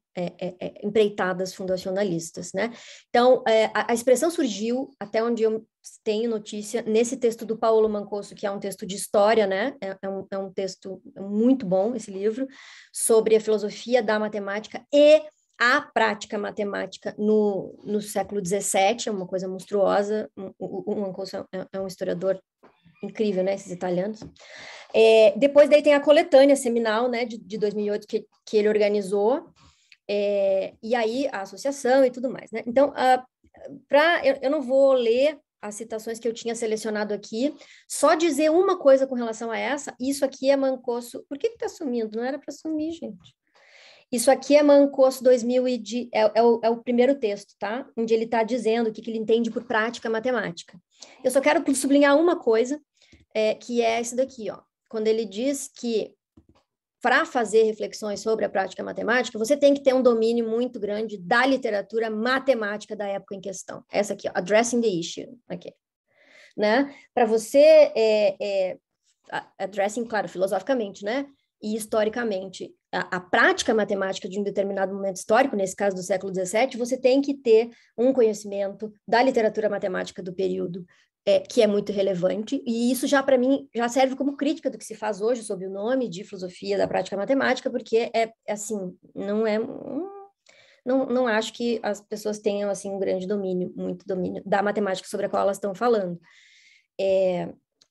empreitadas fundacionalistas, né? Então, a expressão surgiu, até onde eu tenho notícia, nesse texto do Paulo Mancoso, que é um texto de história, né? É um texto muito bom, esse livro, sobre a filosofia da matemática e a prática matemática no século XVII, é uma coisa monstruosa. O Mancoso é um historiador incrível, né? Esses italianos. Depois daí tem a coletânea seminal, né, de 2008 que ele organizou, e aí a associação e tudo mais, né? Então, eu não vou ler as citações que eu tinha selecionado aqui, só dizer uma coisa com relação a essa, isso aqui é Mancoso, por que tá sumindo? Não era para sumir, gente. Isso aqui é Mancoso 2000 é o primeiro texto, tá? Onde ele está dizendo o que ele entende por prática matemática. Eu só quero sublinhar uma coisa, que é isso daqui, ó. Quando ele diz que para fazer reflexões sobre a prática matemática, você tem que ter um domínio muito grande da literatura matemática da época em questão. Essa aqui, ó, Addressing the Issue, aqui, né? Para você addressing, claro, filosoficamente, né? E historicamente, a prática matemática de um determinado momento histórico, nesse caso do século XVII, você tem que ter um conhecimento da literatura matemática do período que é muito relevante, e isso já, para mim, já serve como crítica do que se faz hoje sob o nome de filosofia da prática matemática, porque assim, não acho que as pessoas tenham, assim, um grande domínio, muito domínio da matemática sobre a qual elas estão falando.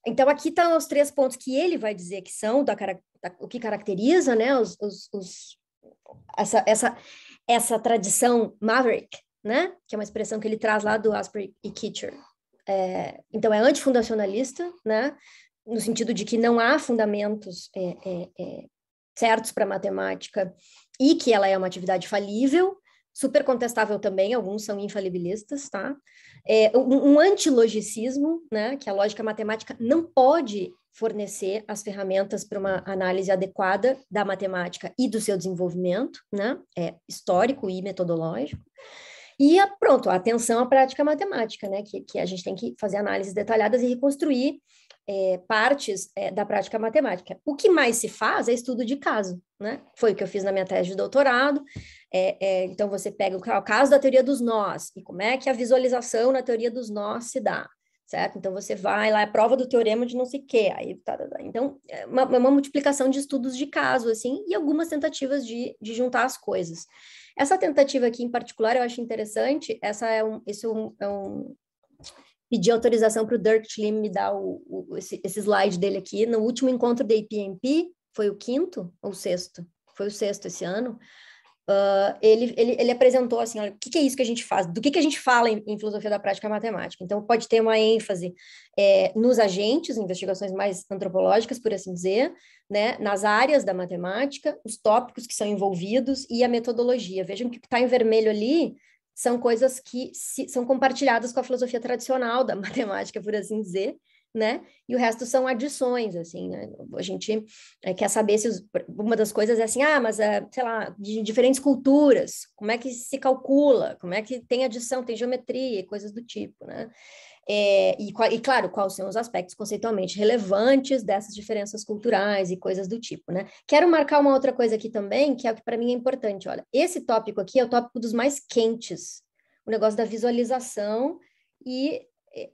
Então, aqui estão os 3 pontos que ele vai dizer que são o que caracteriza, né, essa tradição Maverick, né, que é uma expressão que ele traz lá do Asprey e Kitcher. Então, é antifundacionalista, né, no sentido de que não há fundamentos certos para a matemática e que ela é uma atividade falível, super contestável também, alguns são infalibilistas, tá? Um antilogicismo, né, que a lógica matemática não pode fornecer as ferramentas para uma análise adequada da matemática e do seu desenvolvimento, né, histórico e metodológico. E pronto, a atenção à prática matemática, né, que a gente tem que fazer análises detalhadas e reconstruir partes da prática matemática. O que mais se faz é estudo de caso, né? Foi o que eu fiz na minha tese de doutorado. Então, você pega o caso da teoria dos nós e como é que a visualização na teoria dos nós se dá, certo? Então, você vai lá, é prova do teorema de não sei o quê. Aí, Então, é uma multiplicação de estudos de caso, assim, e algumas tentativas de juntar as coisas. Essa tentativa aqui, em particular, eu acho interessante. Pedi autorização para o Dirk Schlimm me dar esse slide dele aqui. No último encontro da APMP, foi o 5º ou 6º? Foi o 6º esse ano. Ele apresentou assim, olha, o que é isso que a gente faz? Do que a gente fala em filosofia da prática matemática? Então, pode ter uma ênfase nos agentes, investigações mais antropológicas, por assim dizer, né, nas áreas da matemática, os tópicos que são envolvidos e a metodologia. Vejam que o que está em vermelho ali são coisas que são compartilhadas com a filosofia tradicional da matemática, por assim dizer, né? E o resto são adições, assim, né? A gente quer saber se uma das coisas é assim, mas sei lá, de diferentes culturas, como é que se calcula, como é que tem adição, tem geometria, coisas do tipo, né? E claro, quais são os aspectos conceitualmente relevantes dessas diferenças culturais e coisas do tipo, né? Quero marcar uma outra coisa aqui também, que é o que para mim é importante, olha, esse tópico aqui é o tópico dos mais quentes, o negócio da visualização e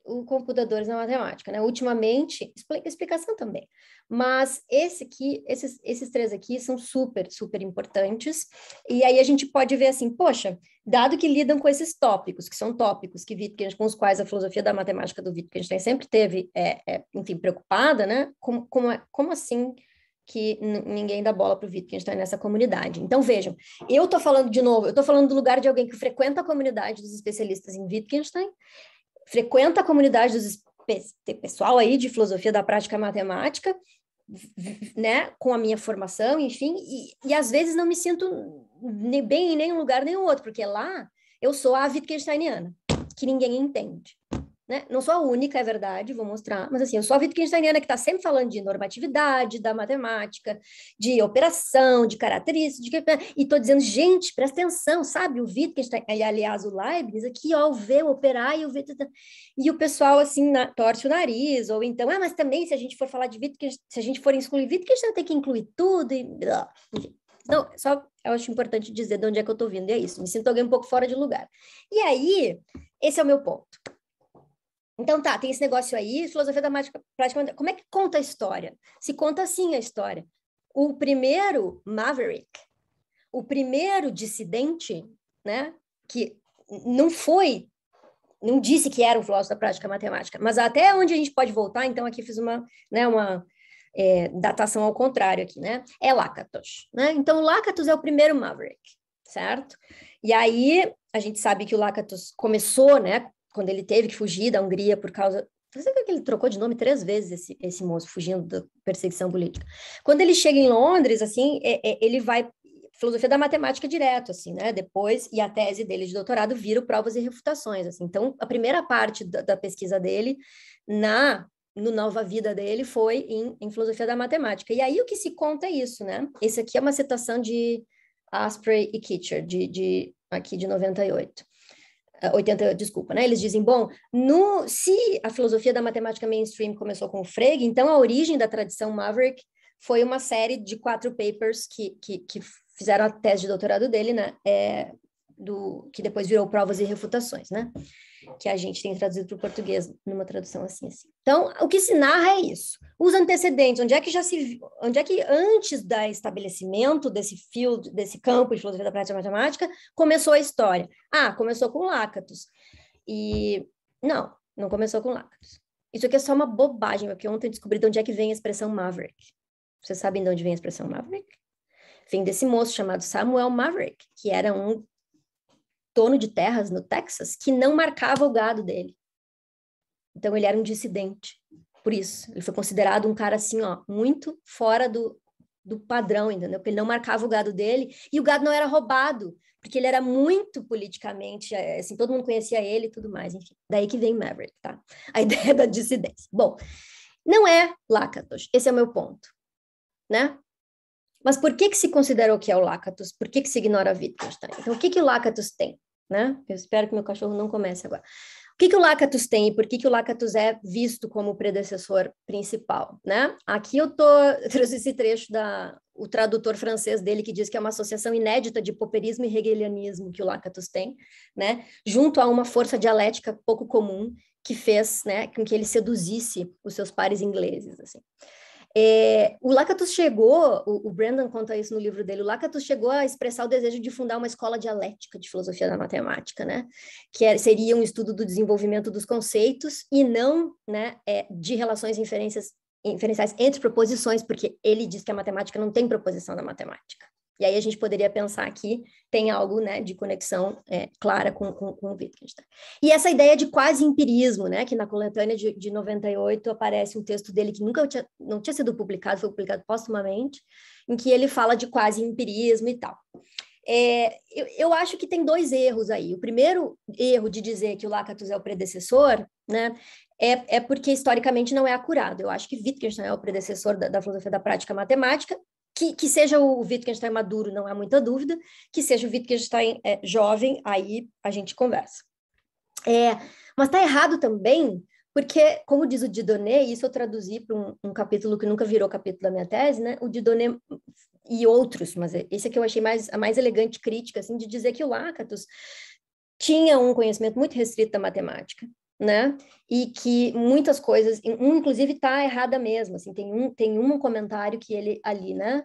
o computadores na matemática, né? Ultimamente, explicação também, mas esses 3 aqui são super, super importantes, e aí a gente pode ver assim, poxa, dado que lidam com esses tópicos, que são tópicos com os quais a filosofia da matemática do Wittgenstein sempre teve, enfim, preocupada, né? Como assim que ninguém dá bola para o Wittgenstein nessa comunidade? Então, vejam, eu estou falando de novo, eu estou falando do lugar de alguém que frequenta a comunidade dos especialistas em Wittgenstein, frequenta a comunidade pessoal aí de filosofia da prática matemática, né, com a minha formação, enfim, e às vezes não me sinto bem em nenhum lugar nem outro, porque lá eu sou a Wittgensteiniana, que ninguém entende. Né? Não sou a única, é verdade, vou mostrar, mas assim, eu sou a Wittgensteiniana que está sempre falando de normatividade, da matemática, de operação, de características, e estou dizendo, gente, presta atenção, sabe, o Wittgenstein, aliás, o Leibniz, aqui, ó, o V, o operar e o Wittgenstein, e o pessoal, assim, torce o nariz, ou então, mas também, se a gente for falar de Wittgenstein, se a gente for excluir Wittgenstein, tem que incluir tudo, e enfim. Então, só eu acho importante dizer de onde é que eu estou vindo, e é isso, me sinto alguém um pouco fora de lugar. E aí, esse é o meu ponto. Então tá, tem esse negócio aí, filosofia da prática, como é que conta a história? Se conta assim a história. O primeiro Maverick, o primeiro dissidente, né, que não disse que era um filósofo da prática matemática, mas até onde a gente pode voltar, então aqui fiz uma datação ao contrário aqui, né, é Lakatos, né, então Lakatos é o primeiro Maverick, certo? E aí a gente sabe que o Lakatos começou, né, quando ele teve que fugir da Hungria por causa... Você vê que ele trocou de nome 3 vezes, esse moço, fugindo da perseguição política. Quando ele chega em Londres, assim, ele vai... Filosofia da matemática direto, assim, né? Depois, e a tese dele de doutorado vira Provas e Refutações, assim. Então, a primeira parte da pesquisa dele, no Nova Vida dele, foi em filosofia da matemática. E aí o que se conta é isso, né? Esse aqui é uma citação de Asprey e Kitcher, aqui de 98. 80, desculpa, né? Eles dizem, bom, se a filosofia da matemática mainstream começou com o Frege, então a origem da tradição Maverick foi uma série de 4 papers que fizeram a tese de doutorado dele, né? Que depois virou Provas e Refutações, né? que a gente tem traduzido para o português numa tradução assim. Então, o que se narra é isso. Os antecedentes, onde é que antes do estabelecimento desse field, desse campo de filosofia da prática matemática, começou a história? Começou com Lakatos. E não começou com Lakatos. Isso aqui é só uma bobagem, porque ontem eu descobri de onde é que vem a expressão Maverick. Vocês sabem de onde vem a expressão Maverick? Vem desse moço chamado Samuel Maverick, que era um dono de terras no Texas, que não marcava o gado dele. Então, ele era um dissidente. Por isso, ele foi considerado um cara assim, muito fora do padrão, entendeu? Porque ele não marcava o gado dele, e o gado não era roubado, porque ele era muito politicamente, assim, todo mundo conhecia ele e tudo mais, enfim. Daí que vem Maverick, tá? A ideia da dissidência. Bom, não é Lakatos, esse é o meu ponto, né? Mas por que se considerou que é o Lakatos? Por que se ignora a Wittgenstein? Então, o que o Lakatos tem, né? Eu espero que meu cachorro não comece agora. O que o Lakatos tem e por que o Lakatos é visto como o predecessor principal, né? Aqui eu trouxe esse trecho o tradutor francês dele, que diz que é uma associação inédita de popperismo e hegelianismo que o Lakatos tem, né? Junto a uma força dialética pouco comum que fez, né, com que ele seduzisse os seus pares ingleses, assim. O Lakatos chegou, o Brandon conta isso no livro dele, o Lakatos chegou a expressar o desejo de fundar uma escola dialética de filosofia da matemática, né? Que seria um estudo do desenvolvimento dos conceitos e não, né, de relações inferenciais entre proposições, porque ele diz que a matemática não tem proposição na matemática. E aí a gente poderia pensar que tem algo, né, de conexão clara com o Wittgenstein. E essa ideia de quase empirismo, né, que na coletânea de 98 aparece um texto dele que não tinha sido publicado, foi publicado póstumamente, em que ele fala de quase empirismo e tal. Eu acho que tem dois erros aí. O primeiro erro de dizer que o Lakatos é o predecessor, né, é porque historicamente não é acurado. Eu acho que Wittgenstein é o predecessor da filosofia da prática matemática. Que seja o Wittgenstein maduro, não há muita dúvida, que seja o Wittgenstein jovem, aí a gente conversa. Mas está errado também, porque, como diz o Dieudonné, isso eu traduzi para um capítulo que nunca virou capítulo da minha tese, né? O Dieudonné e outros, mas esse aqui eu achei a mais elegante crítica, assim, de dizer que o Lakatos tinha um conhecimento muito restrito da matemática, né? E que muitas coisas, inclusive está errada mesmo, assim, tem um comentário que ele ali, né?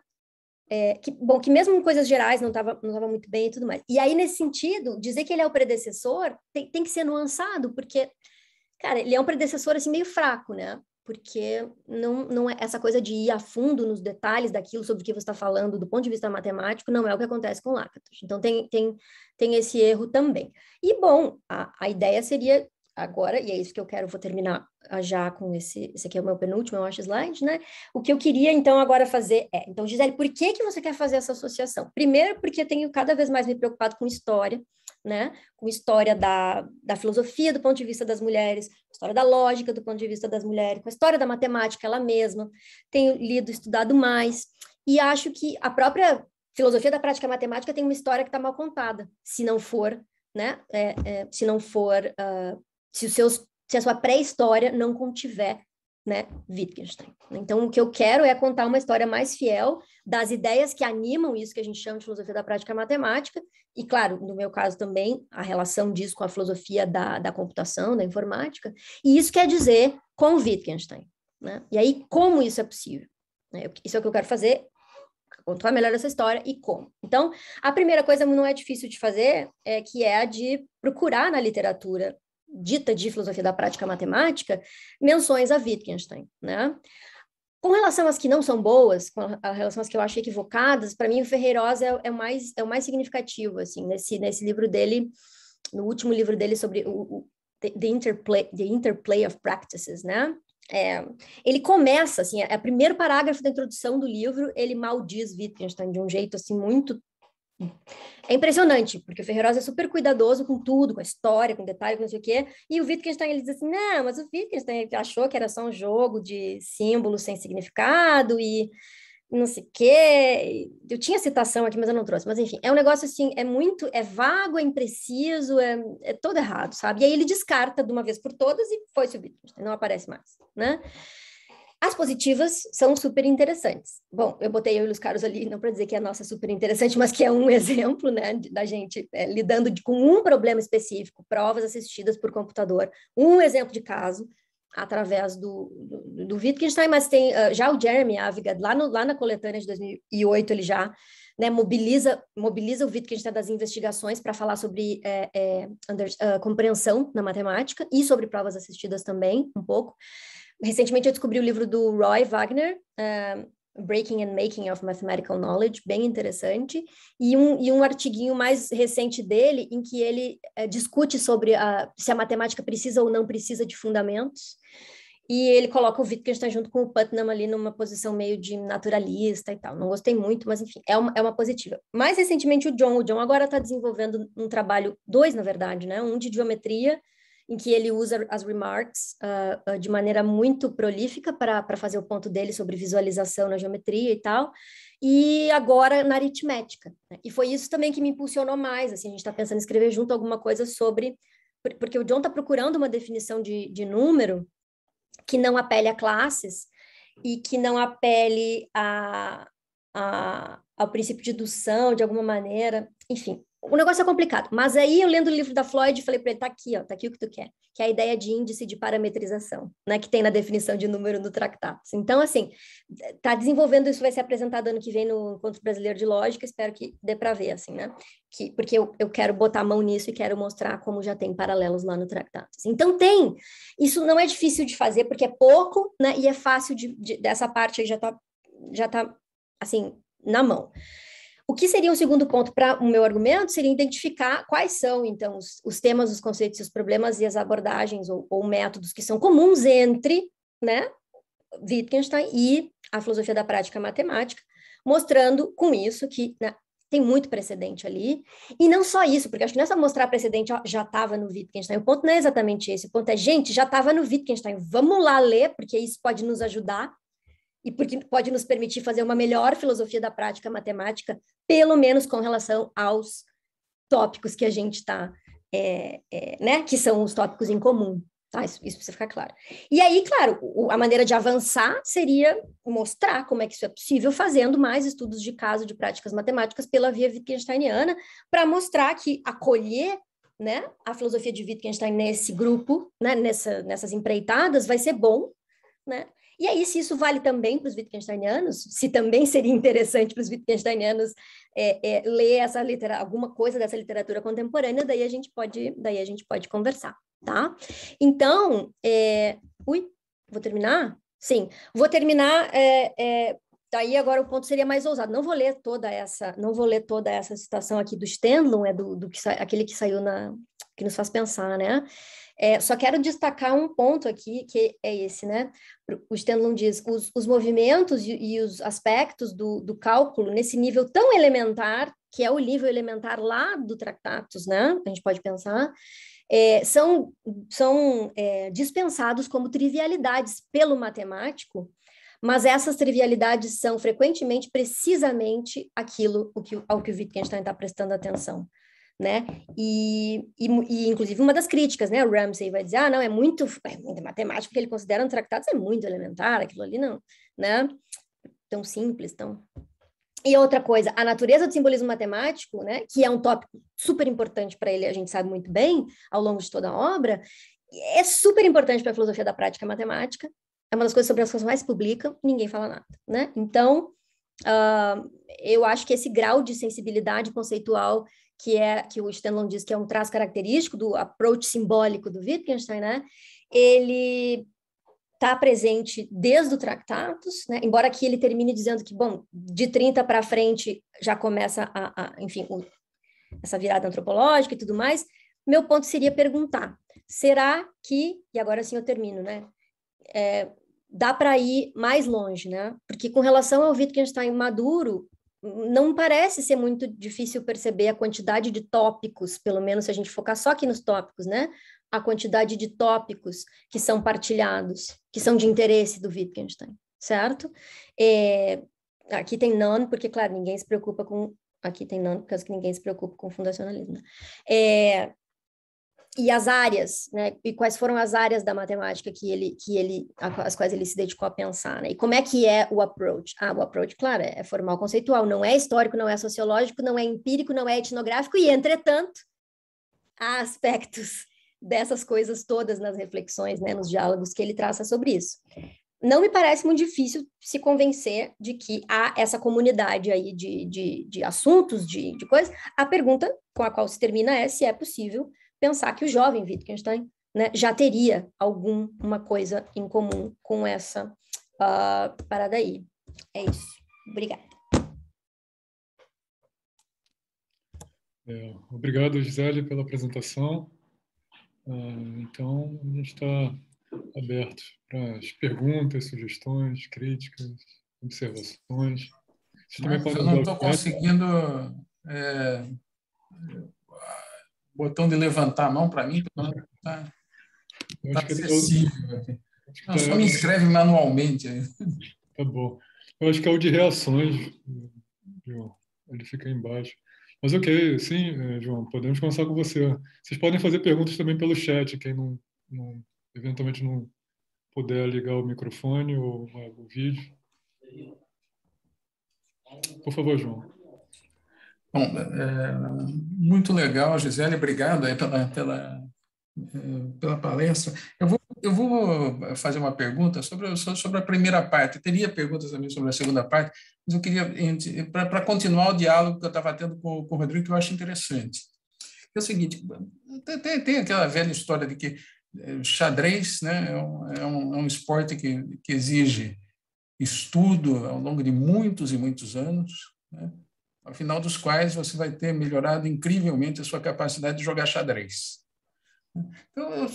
Que mesmo em coisas gerais não tava muito bem e tudo mais. E aí, nesse sentido, dizer que ele é o predecessor tem que ser nuançado, porque, cara, ele é um predecessor, assim, meio fraco, né? Porque não é essa coisa de ir a fundo nos detalhes daquilo sobre o que você está falando do ponto de vista matemático, não é o que acontece com Lakatos. Então, tem esse erro também. E, bom, a ideia seria agora, e é isso que eu quero, vou terminar já com esse aqui é o meu penúltimo, eu acho, slide, né? O que eu queria, então, agora fazer então, Gisele, por que você quer fazer essa associação? Primeiro, porque eu tenho cada vez mais me preocupado com história, né? Com história da filosofia do ponto de vista das mulheres, história da lógica do ponto de vista das mulheres, com a história da matemática ela mesma, tenho lido, estudado mais, e acho que a própria filosofia da prática matemática tem uma história que está mal contada, se não for, né? Se não for... se a sua pré-história não contiver, né, Wittgenstein. Então, o que eu quero é contar uma história mais fiel das ideias que animam isso que a gente chama de filosofia da prática matemática, e, claro, no meu caso também, a relação disso com a filosofia da computação, da informática, e isso quer dizer com Wittgenstein, né? E aí, como isso é possível? Isso é o que eu quero fazer, contar melhor essa história e como. Então, a primeira coisa não é difícil de fazer, que é a de procurar na literatura dita de filosofia da prática matemática, menções a Wittgenstein, né? Com relação às que não são boas, com relação às que eu acho equivocadas, para mim o Ferreiros é o mais significativo, assim, nesse livro dele, no último livro dele sobre the interplay of practices, né? Ele começa, assim, o primeiro parágrafo da introdução do livro, ele maldiz Wittgenstein de um jeito, assim, muito... É impressionante, porque o Ferreiros é super cuidadoso com tudo, com a história, com detalhe, com não sei o quê, e o Wittgenstein, ele diz assim, não, mas o Wittgenstein achou que era só um jogo de símbolos sem significado e não sei o quê. Eu tinha citação aqui, mas eu não trouxe, mas enfim, é um negócio assim, é vago, é impreciso, é todo errado, sabe? E aí ele descarta de uma vez por todas e foi-se o Wittgenstein, não aparece mais, né? As positivas são super interessantes. Bom, eu botei eu e os caras ali, não para dizer que a nossa é super interessante, mas que é um exemplo, né, da gente lidando com um problema específico, provas assistidas por computador, um exemplo de caso, através do Wittgenstein, mas tem já o Jeremy Avigad, lá na coletânea de 2008, ele já, né, mobiliza o Wittgenstein das investigações para falar sobre compreensão na matemática e sobre provas assistidas também, um pouco. Recentemente eu descobri o livro do Roy Wagner, Breaking and Making of Mathematical Knowledge, bem interessante, e um artiguinho mais recente dele, em que ele discute sobre se a matemática precisa ou não precisa de fundamentos, e ele coloca o Wittgenstein junto com o Putnam ali numa posição meio de naturalista e tal. Não gostei muito, mas enfim, é uma positiva. Mais recentemente o John agora está desenvolvendo um trabalho, dois na verdade, né? Um de geometria, em que ele usa as remarks de maneira muito prolífica para fazer o ponto dele sobre visualização na geometria e tal, e agora na aritmética. Né? E foi isso também que me impulsionou mais, assim, a gente está pensando em escrever junto alguma coisa sobre... Porque o John está procurando uma definição de número que não apele a classes e que não apele ao princípio de indução, de alguma maneira, enfim... O negócio é complicado, mas aí eu lendo o livro da Floyd, falei para ele, tá aqui o que tu quer, que é a ideia de índice de parametrização, né, que tem na definição de número no Tractatus. Então, assim, tá desenvolvendo isso, vai ser apresentado ano que vem no Encontro Brasileiro de Lógica, espero que dê para ver, assim, né, porque eu quero botar a mão nisso e quero mostrar como já tem paralelos lá no Tractatus. Então, isso não é difícil de fazer, porque é pouco, né, e é fácil dessa parte aí já tá, assim, na mão. O que seria um segundo ponto para o meu argumento seria identificar quais são, então, os temas, os conceitos, os problemas e as abordagens ou métodos que são comuns entre, né, Wittgenstein e a filosofia da prática matemática, mostrando com isso que, né, tem muito precedente ali, e não só isso, porque acho que não é só mostrar precedente, ó, já estava no Wittgenstein, o ponto não é exatamente esse, o ponto é, gente, já estava no Wittgenstein, vamos lá ler, porque isso pode nos ajudar, e porque pode nos permitir fazer uma melhor filosofia da prática matemática, pelo menos com relação aos tópicos que a gente está, né, que são os tópicos em comum, tá? Isso precisa ficar claro. E aí, claro, a maneira de avançar seria mostrar como é que isso é possível, fazendo mais estudos de caso de práticas matemáticas pela via Wittgensteiniana, para mostrar que acolher, né, a filosofia de Wittgenstein nesse grupo, né, nessas empreitadas, vai ser bom, né? E aí, se isso vale também para os Wittgensteinianos, se também seria interessante para os Wittgensteinianos ler alguma coisa dessa literatura contemporânea, daí a gente pode conversar, tá? Então, vou terminar? Sim, vou terminar. Daí agora o ponto seria mais ousado. Não vou ler toda essa citação aqui do Stendhal, aquele que saiu que nos faz pensar, né? Só quero destacar um ponto aqui, que é esse, né? O Stendhal diz, os movimentos e os aspectos do cálculo nesse nível tão elementar, que é o nível elementar lá do Tractatus, né? A gente pode pensar, são dispensados como trivialidades pelo matemático, mas essas trivialidades são frequentemente precisamente ao que o Wittgenstein está prestando atenção, né? E inclusive uma das críticas, né? O Ramsay vai dizer, não, é muita matemática que ele considera um tratado, é muito elementar, aquilo ali não, né? Tão simples, tão... E outra coisa, a natureza do simbolismo matemático, né? Que é um tópico super importante para ele, a gente sabe muito bem, ao longo de toda a obra, é super importante para a filosofia da prática matemática, é uma das coisas sobre as quais mais publicam, ninguém fala nada, né? Então, eu acho que esse grau de sensibilidade conceitual que o Stendhal diz que é um traço característico do approach simbólico do Wittgenstein, né? Ele está presente desde o Tractatus, né? Embora aqui ele termine dizendo que, bom, de 30 para frente já começa enfim, essa virada antropológica e tudo mais. Meu ponto seria perguntar, será que, e agora sim eu termino, né? Dá para ir mais longe, né? Porque com relação ao Wittgenstein maduro, não parece ser muito difícil perceber a quantidade de tópicos, pelo menos se a gente focar só aqui nos tópicos, né? A quantidade de tópicos que são partilhados, que são de interesse do Wittgenstein, certo? Aqui tem none, porque, claro, ninguém se preocupa com... Aqui tem none, porque ninguém se preocupa com o fundacionalismo, né? E as áreas, né? E quais foram as áreas da matemática às quais ele se dedicou a pensar, né? E como é que é o approach? O approach, claro, é formal conceitual, não é histórico, não é sociológico, não é empírico, não é etnográfico, e, entretanto, há aspectos dessas coisas todas nas reflexões, né, nos diálogos que ele traça sobre isso. Não me parece muito difícil se convencer de que há essa comunidade aí de assuntos, de coisas. A pergunta com a qual se termina é se é possíel pensar que o jovem Wittgenstein, né, já teria alguma coisa em comum com essa parada aí. É isso. Obrigada. Obrigado, Gisele, pela apresentação. Então, a gente está aberto para as perguntas, sugestões, críticas, observações. Eu não estou conseguindo botão de levantar a mão para mim, porque não está acessível aqui. Não, só me inscreve manualmente. Tá bom. Eu acho que é o de reações, João. Ele fica aí embaixo. Mas ok, sim, João, podemos começar com você. Vocês podem fazer perguntas também pelo chat, quem eventualmente não puder ligar o microfone ou o vídeo. Por favor, João. Bom, muito legal, Gisele, obrigado aí pela palestra. Eu vou fazer uma pergunta sobre a primeira parte. Eu teria perguntas também sobre a segunda parte, mas eu queria, para continuar o diálogo que eu estava tendo com o Rodrigo, que eu acho interessante. É o seguinte, tem aquela velha história de que xadrez, né, é um esporte que exige estudo ao longo de muitos e muitos anos, né, ao final dos quais você vai ter melhorado incrivelmente a sua capacidade de jogar xadrez. Então, eu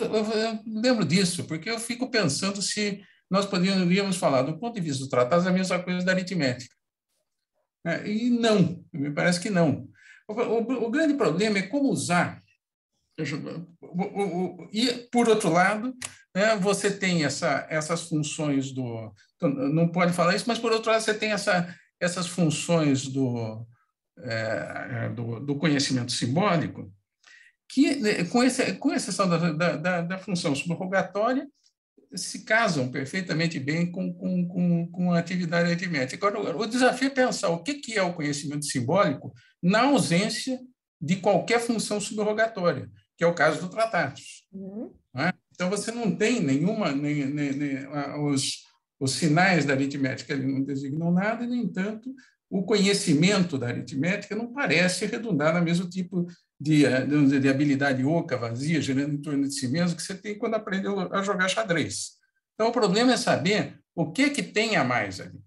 lembro disso, porque eu fico pensando se nós poderíamos falar, do ponto de vista do tratado, a mesma coisa da aritmética. E não, me parece que não. O grande problema é como usar. E, por outro lado, né, você tem essas funções do... Não pode falar isso, mas, por outro lado, você tem essas funções do conhecimento simbólico, que, com exceção da função subrogatória, se casam perfeitamente bem com a atividade aritmética. Agora, o desafio é pensar o que é o conhecimento simbólico na ausência de qualquer função subrogatória, que é o caso do Tratatus. Né? Então, você não tem nenhuma... Os sinais da aritmética ele não designam nada, e, no entanto, o conhecimento da aritmética não parece redundar no mesmo tipo de habilidade oca, vazia, girando em torno de si mesmo, que você tem quando aprende a jogar xadrez. Então, o problema é saber o que tem a mais ali.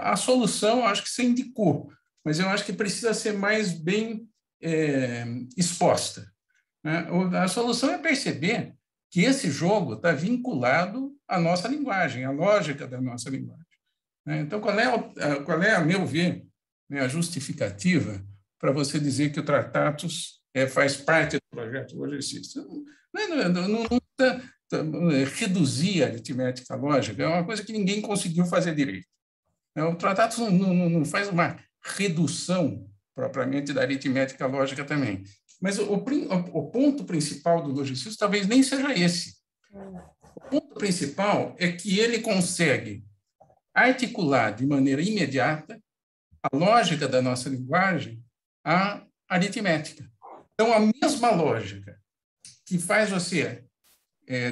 A solução, eu acho que você indicou, mas eu acho que precisa ser mais bem exposta. A solução é perceber que esse jogo está vinculado à nossa linguagem, à lógica da nossa linguagem. Então, qual é, a meu ver, a justificativa para você dizer que o Tratatus faz parte do projeto logicista? Não reduzir a aritmética lógica é uma coisa que ninguém conseguiu fazer direito. O Tratatus não faz uma redução propriamente da aritmética lógica também. Mas o ponto principal do logicismo talvez nem seja esse. O ponto principal é que ele consegue articular de maneira imediata a lógica da nossa linguagem à aritmética. Então, a mesma lógica que faz você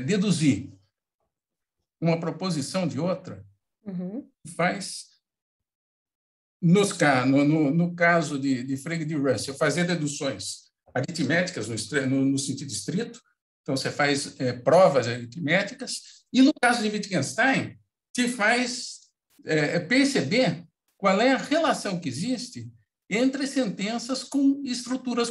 deduzir uma proposição de outra, faz, no caso de Frege de Russell, fazer deduções aritméticas no sentido estrito, então você faz provas aritméticas, e no caso de Wittgenstein, te faz perceber qual é a relação que existe entre sentenças com estruturas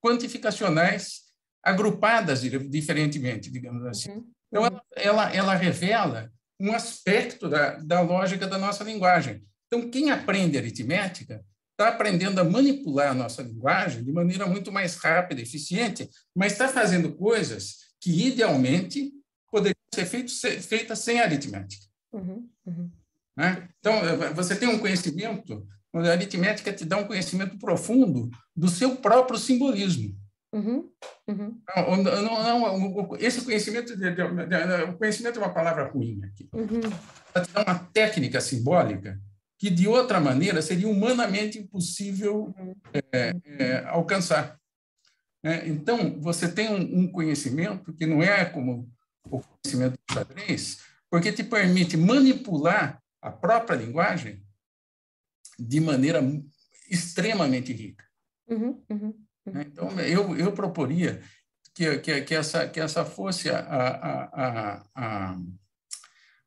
quantificacionais agrupadas diferentemente, digamos assim. Então, ela revela um aspecto da lógica da nossa linguagem. Então, quem aprende aritmética está aprendendo a manipular a nossa linguagem de maneira muito mais rápida, eficiente, mas está fazendo coisas que, idealmente, poderiam ser feitas sem aritmética. Então, você tem um conhecimento, A aritmética te dá um conhecimento profundo do seu próprio simbolismo. Esse conhecimento, o conhecimento é uma palavra ruim aqui. Ela te dá uma técnica simbólica que, de outra maneira, seria humanamente impossível alcançar. Então, você tem um conhecimento que não é como o conhecimento do xadrez, porque te permite manipular a própria linguagem de maneira extremamente rica. Então, eu proporia que essa fosse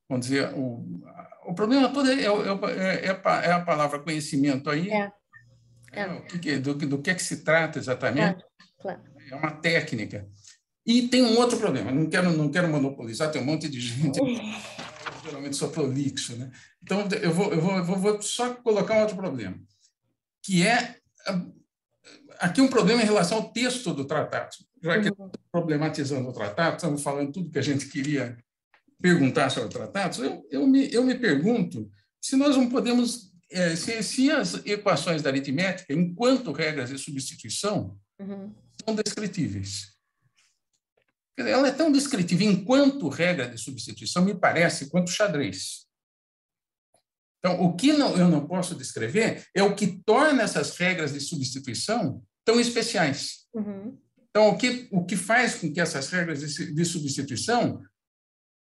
vamos dizer, o problema todo é a palavra conhecimento aí. Do que é que se trata exatamente? Claro. É uma técnica. E tem um outro problema, não quero monopolizar, tem um monte de gente, geralmente sou prolixo, né? Então, eu vou só colocar um outro problema, que é aqui um problema em relação ao texto do tratado. Já que estamos problematizando o tratado, estamos falando tudo que a gente queria perguntar sobre o tratado, eu me pergunto se nós não podemos, se as equações da aritmética, enquanto regras de substituição, são descritíveis. Ela é tão descritiva enquanto regra de substituição, me parece, quanto xadrez. Então, o que eu não posso descrever é o que torna essas regras de substituição tão especiais. Então, o que faz com que essas regras de substituição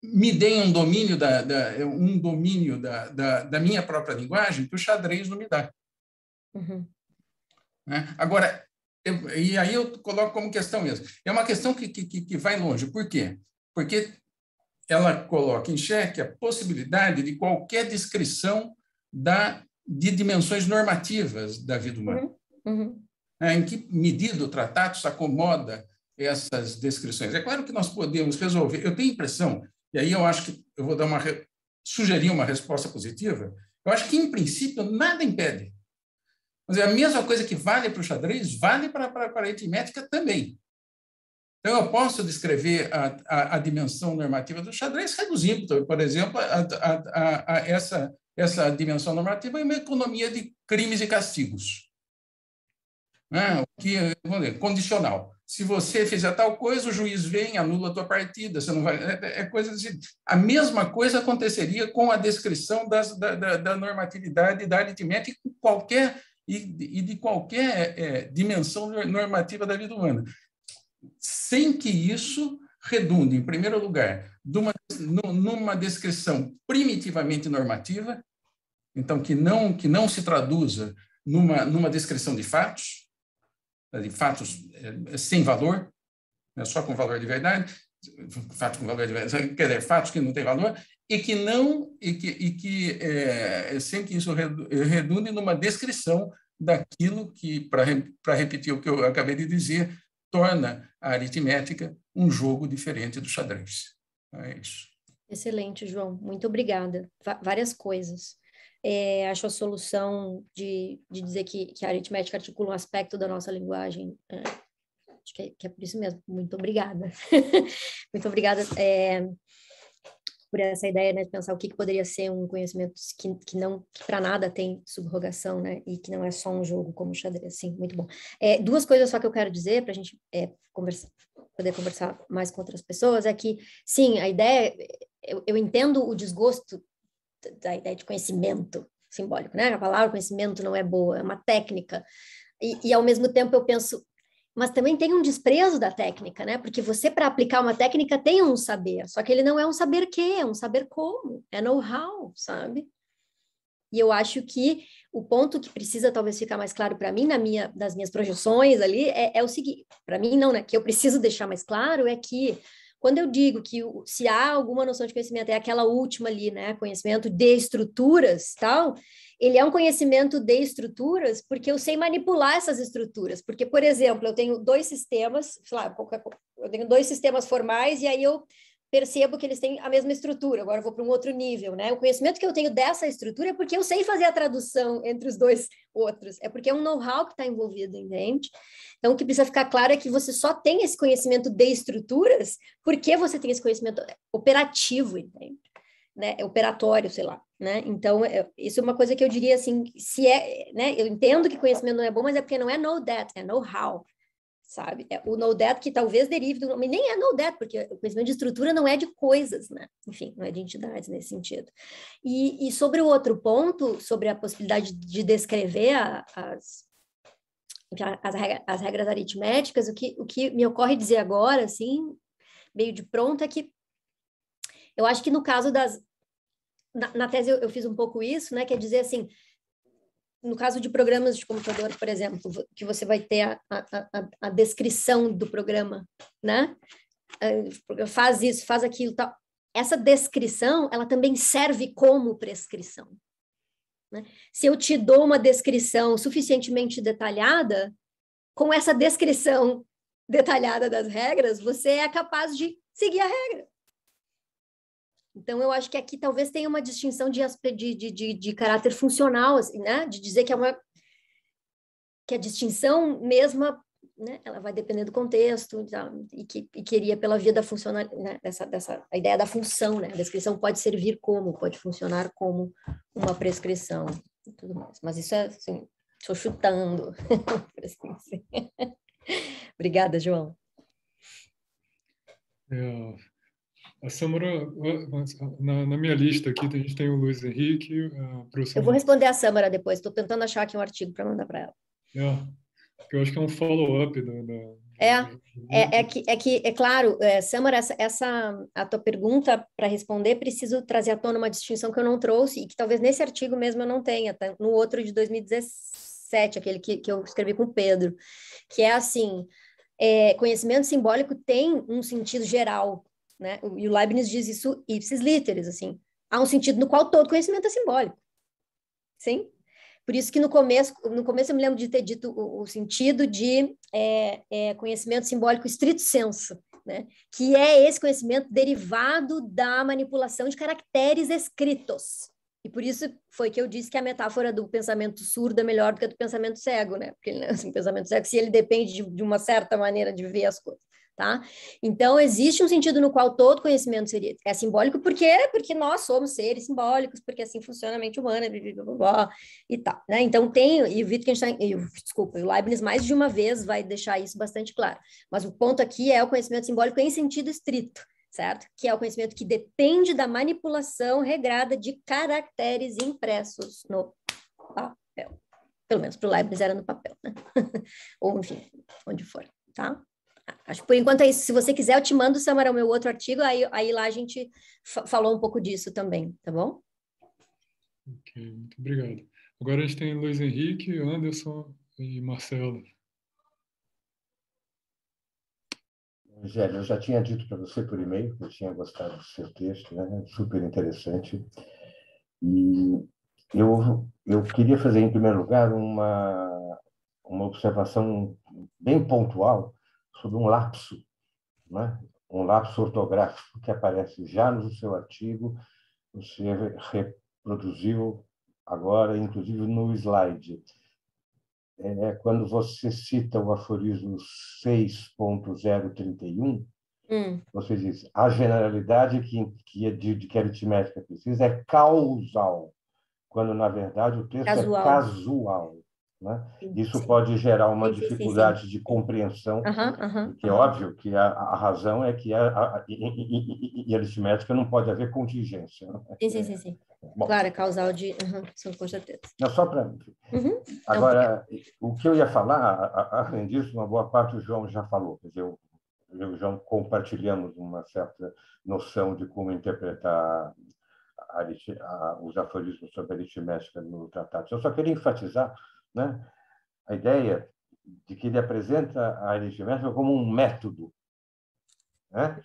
me deem um domínio da minha própria linguagem que o xadrez não me dá. Agora, e aí eu coloco como questão mesmo. É uma questão que vai longe. Por quê? Porque ela coloca em xeque a possibilidade de qualquer descrição de dimensões normativas da vida humana. Em que medida o tratado se acomoda essas descrições? É claro que nós podemos resolver. Eu tenho a impressão, e aí eu acho que eu vou sugerir uma resposta positiva, eu acho que, em princípio, nada impede. Mas a mesma coisa que vale para o xadrez, vale para a aritmética também. Então, eu posso descrever a dimensão normativa do xadrez reduzindo, por exemplo, essa dimensão normativa em uma economia de crimes e castigos. O que vamos dizer, condicional. Se você fizer tal coisa, o juiz vem, anula a tua partida. Você não vai. Coisa assim. A mesma coisa aconteceria com a descrição da normatividade da aritmética e de qualquer dimensão normativa da vida humana, sem que isso redunde, em primeiro lugar, numa descrição primitivamente normativa, então que não se traduza numa descrição de fatos sem valor, só com valor de verdade, fatos com valor de verdade, quer dizer, fatos que não têm valor, sem que isso redunde numa descrição daquilo que, para repetir o que eu acabei de dizer, torna a aritmética um jogo diferente do xadrez. É isso. Excelente, João. Muito obrigada. Várias coisas. Acho a solução de dizer que a aritmética articula um aspecto da nossa linguagem. Acho que é por isso mesmo. Muito obrigada. Muito obrigada por essa ideia, né, de pensar o que poderia ser um conhecimento que para nada tem subrogação, né, e que não é só um jogo como o xadrez. Sim, muito bom. Duas coisas só que eu quero dizer para a gente poder conversar mais com outras pessoas é que, sim, a ideia, eu entendo o desgosto da ideia de conhecimento simbólico, né? A palavra conhecimento não é boa, é uma técnica. E ao mesmo tempo eu penso, mas também tem um desprezo da técnica, né? Porque você, para aplicar uma técnica, tem um saber, só que ele não é um saber quê, é um saber como, é know-how, sabe? E eu acho que o ponto que precisa talvez ficar mais claro para mim, das minhas projeções ali, é o seguinte, para mim não, né? Que eu preciso deixar mais claro é que quando eu digo que se há alguma noção de conhecimento, é aquela última ali, né? Conhecimento de estruturas, tal, ele é um conhecimento de estruturas porque eu sei manipular essas estruturas. Porque, por exemplo, eu tenho dois sistemas, sei lá, eu tenho dois sistemas formais e aí eu percebo que eles têm a mesma estrutura. Agora eu vou para um outro nível, né? O conhecimento que eu tenho dessa estrutura é porque eu sei fazer a tradução entre os dois outros. É porque é um know-how que está envolvido, entende? Então, o que precisa ficar claro é que você só tem esse conhecimento de estruturas porque você tem esse conhecimento operativo, entende? Né? Operatório, sei lá. né? Então, isso é uma coisa que eu diria assim, se é, né? Eu entendo que conhecimento não é bom, mas é porque não é know that, é know how, sabe? É o know that que talvez derive do nome, nem é know that, porque o conhecimento de estrutura não é de coisas, né? Enfim, não é de entidades nesse sentido. E sobre o outro ponto, sobre a possibilidade de descrever as regras aritméticas, o que me ocorre dizer agora, assim, meio de pronto, é que eu acho que no caso na tese eu fiz um pouco isso, né? Quer dizer assim, no caso de programas de computador, por exemplo, que você vai ter a descrição do programa, né? Faz isso, faz aquilo, tal. Essa descrição, ela também serve como prescrição, né? Se eu te dou uma descrição suficientemente detalhada, com essa descrição detalhada das regras, você é capaz de seguir a regra. Então, eu acho que aqui talvez tenha uma distinção de caráter funcional, assim, né? De dizer que a distinção mesma, né? Ela vai depender do contexto e que iria pela via da funcionalidade, né? A ideia da função, né? A descrição pode servir pode funcionar como uma prescrição e tudo mais. Mas isso é, assim, estou chutando. Obrigada, João. A Sâmara, na minha lista aqui, a gente tem o Luiz Henrique, a professora... Eu vou responder a Sâmara depois, estou tentando achar aqui um artigo para mandar para ela. Porque eu acho que é um follow-up É claro, Sâmara, a tua pergunta para responder, preciso trazer à tona uma distinção que eu não trouxe e que talvez nesse artigo mesmo eu não tenha, tá? No outro de 2017, aquele que eu escrevi com o Pedro, que é assim, conhecimento simbólico tem um sentido geral, né? E o Leibniz diz isso ipsis literis, assim. Há um sentido no qual todo conhecimento é simbólico. Sim? Por isso que no começo eu me lembro de ter dito o sentido de conhecimento simbólico estrito sensu, né? Que é esse conhecimento derivado da manipulação de caracteres escritos. E por isso foi que eu disse que a metáfora do pensamento surdo é melhor do que a do pensamento cego, né? Porque assim, o pensamento cego, se ele depende de uma certa maneira de ver as coisas. Tá? Então, existe um sentido no qual todo conhecimento é simbólico, porque nós somos seres simbólicos, porque assim funciona a mente humana, blá, blá, blá, e tal, né? Então, e o Wittgenstein, desculpa, o Leibniz mais de uma vez vai deixar isso bastante claro, mas o ponto aqui é o conhecimento simbólico em sentido estrito, certo? Que é o conhecimento que depende da manipulação regrada de caracteres impressos no papel. Pelo menos para o Leibniz era no papel, né? Ou, enfim, onde for, tá? Acho que por enquanto é isso. Se você quiser, eu te mando, Sâmara, o meu outro artigo, aí lá a gente falou um pouco disso também, tá bom? Ok, muito obrigado. Agora a gente tem Luiz Henrique, Anderson e Marcelo. Gélia, eu já tinha dito para você por e-mail que eu tinha gostado do seu texto, né? Super interessante. E eu queria fazer, em primeiro lugar, uma observação bem pontual sobre um lapso, né? Um lapso ortográfico que aparece já no seu artigo, você reproduziu agora, inclusive no slide. Quando você cita o aforismo 6.031, você diz a generalidade que a aritmética precisa é causal, quando, na verdade, o texto é casual. Né? Isso pode gerar uma dificuldade de compreensão, porque é óbvio que a razão é que a aritmética não pode haver contingência. Né? Sim. Bom, claro, é causal de... com certeza. Não, só para... Agora, o que eu ia falar, além disso, uma boa parte o João já falou. Quer dizer, eu e o João compartilhamos uma certa noção de como interpretar os aforismos sobre a aritmética no tratado. Eu só queria enfatizar, né, a ideia de que ele apresenta a aritmética como um método. Né?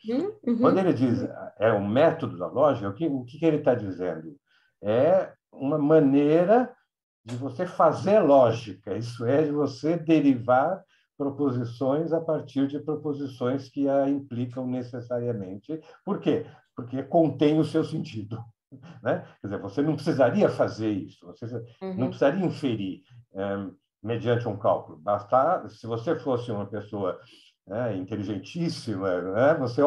Quando ele diz é um método da lógica, o que ele está dizendo? É uma maneira de você fazer lógica, isso é, de você derivar proposições a partir de proposições que a implicam necessariamente. Por quê? Porque contém o seu sentido. Né? Quer dizer, você não precisaria fazer isso, você não precisaria inferir mediante um cálculo. Se você fosse uma pessoa inteligentíssima, né? Você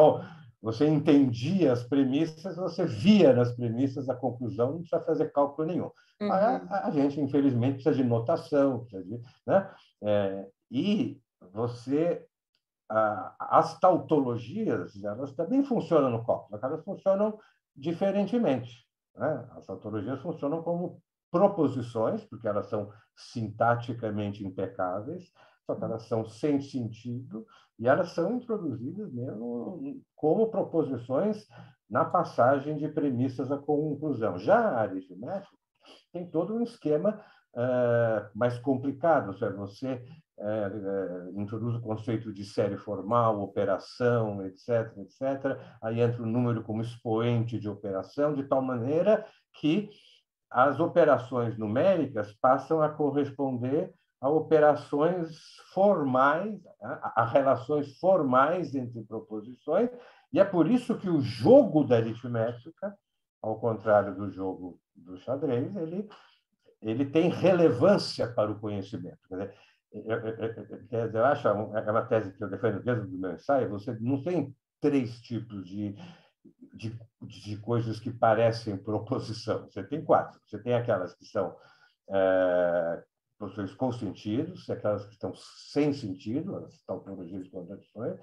você entendia as premissas, você via nas premissas a conclusão, não precisa fazer cálculo nenhum. A gente, infelizmente, precisa de notação, precisa de, né? E você... as tautologias, elas também funcionam no cálculo, elas funcionam diferentemente, né? As tautologias funcionam como proposições, porque elas são sintaticamente impecáveis, só que elas são sem sentido e elas são introduzidas mesmo como proposições na passagem de premissas à conclusão. Já a aritmética tem todo um esquema mais complicado, ou seja, você introduz o conceito de série formal, operação, etc., etc. Aí entra o número como expoente de operação, de tal maneira que as operações numéricas passam a corresponder a operações formais, a relações formais entre proposições, e é por isso que o jogo da aritmética, ao contrário do jogo do xadrez, ele tem relevância para o conhecimento. Quer dizer, eu acho, é uma tese que eu defendo desde o meu ensaio, você não tem três tipos de coisas que parecem proposição. Você tem quatro. Você tem aquelas que são proposições com sentido, aquelas que estão sem sentido, as tautologias de contradições.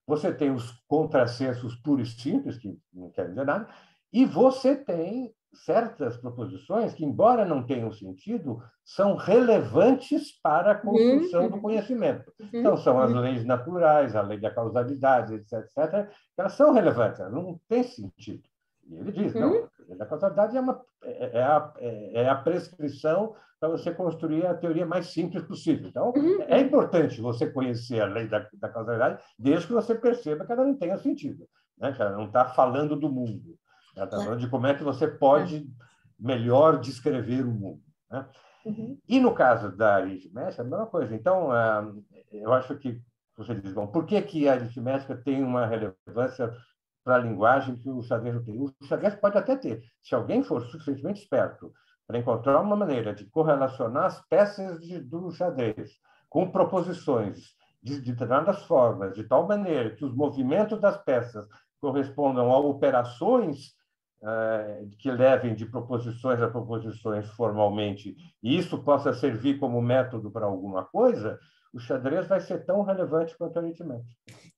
Você tem os contrassensos puros e simples, que não querem dizer nada, e você tem certas proposições que, embora não tenham sentido, são relevantes para a construção do conhecimento. Então, são as leis naturais, a lei da causalidade, etc., etc., elas são relevantes, elas não têm sentido. E ele diz, não, a lei da causalidade é a prescrição para você construir a teoria mais simples possível. Então, é importante você conhecer a lei da causalidade, desde que você perceba que ela não tenha sentido, né? Que ela não está falando do mundo. Ela está falando de como é que você pode melhor descrever o mundo, né? E no caso da aritmética, é a mesma coisa. Então, eu acho que você diz, bom, por que a aritmética tem uma relevância para a linguagem que o xadrez não tem? O xadrez pode até ter. Se alguém for suficientemente esperto para encontrar uma maneira de correlacionar as peças do xadrez com proposições de determinadas formas, de tal maneira que os movimentos das peças correspondam a operações que levem de proposições a proposições formalmente, e isso possa servir como método para alguma coisa, o xadrez vai ser tão relevante quanto a aritmética.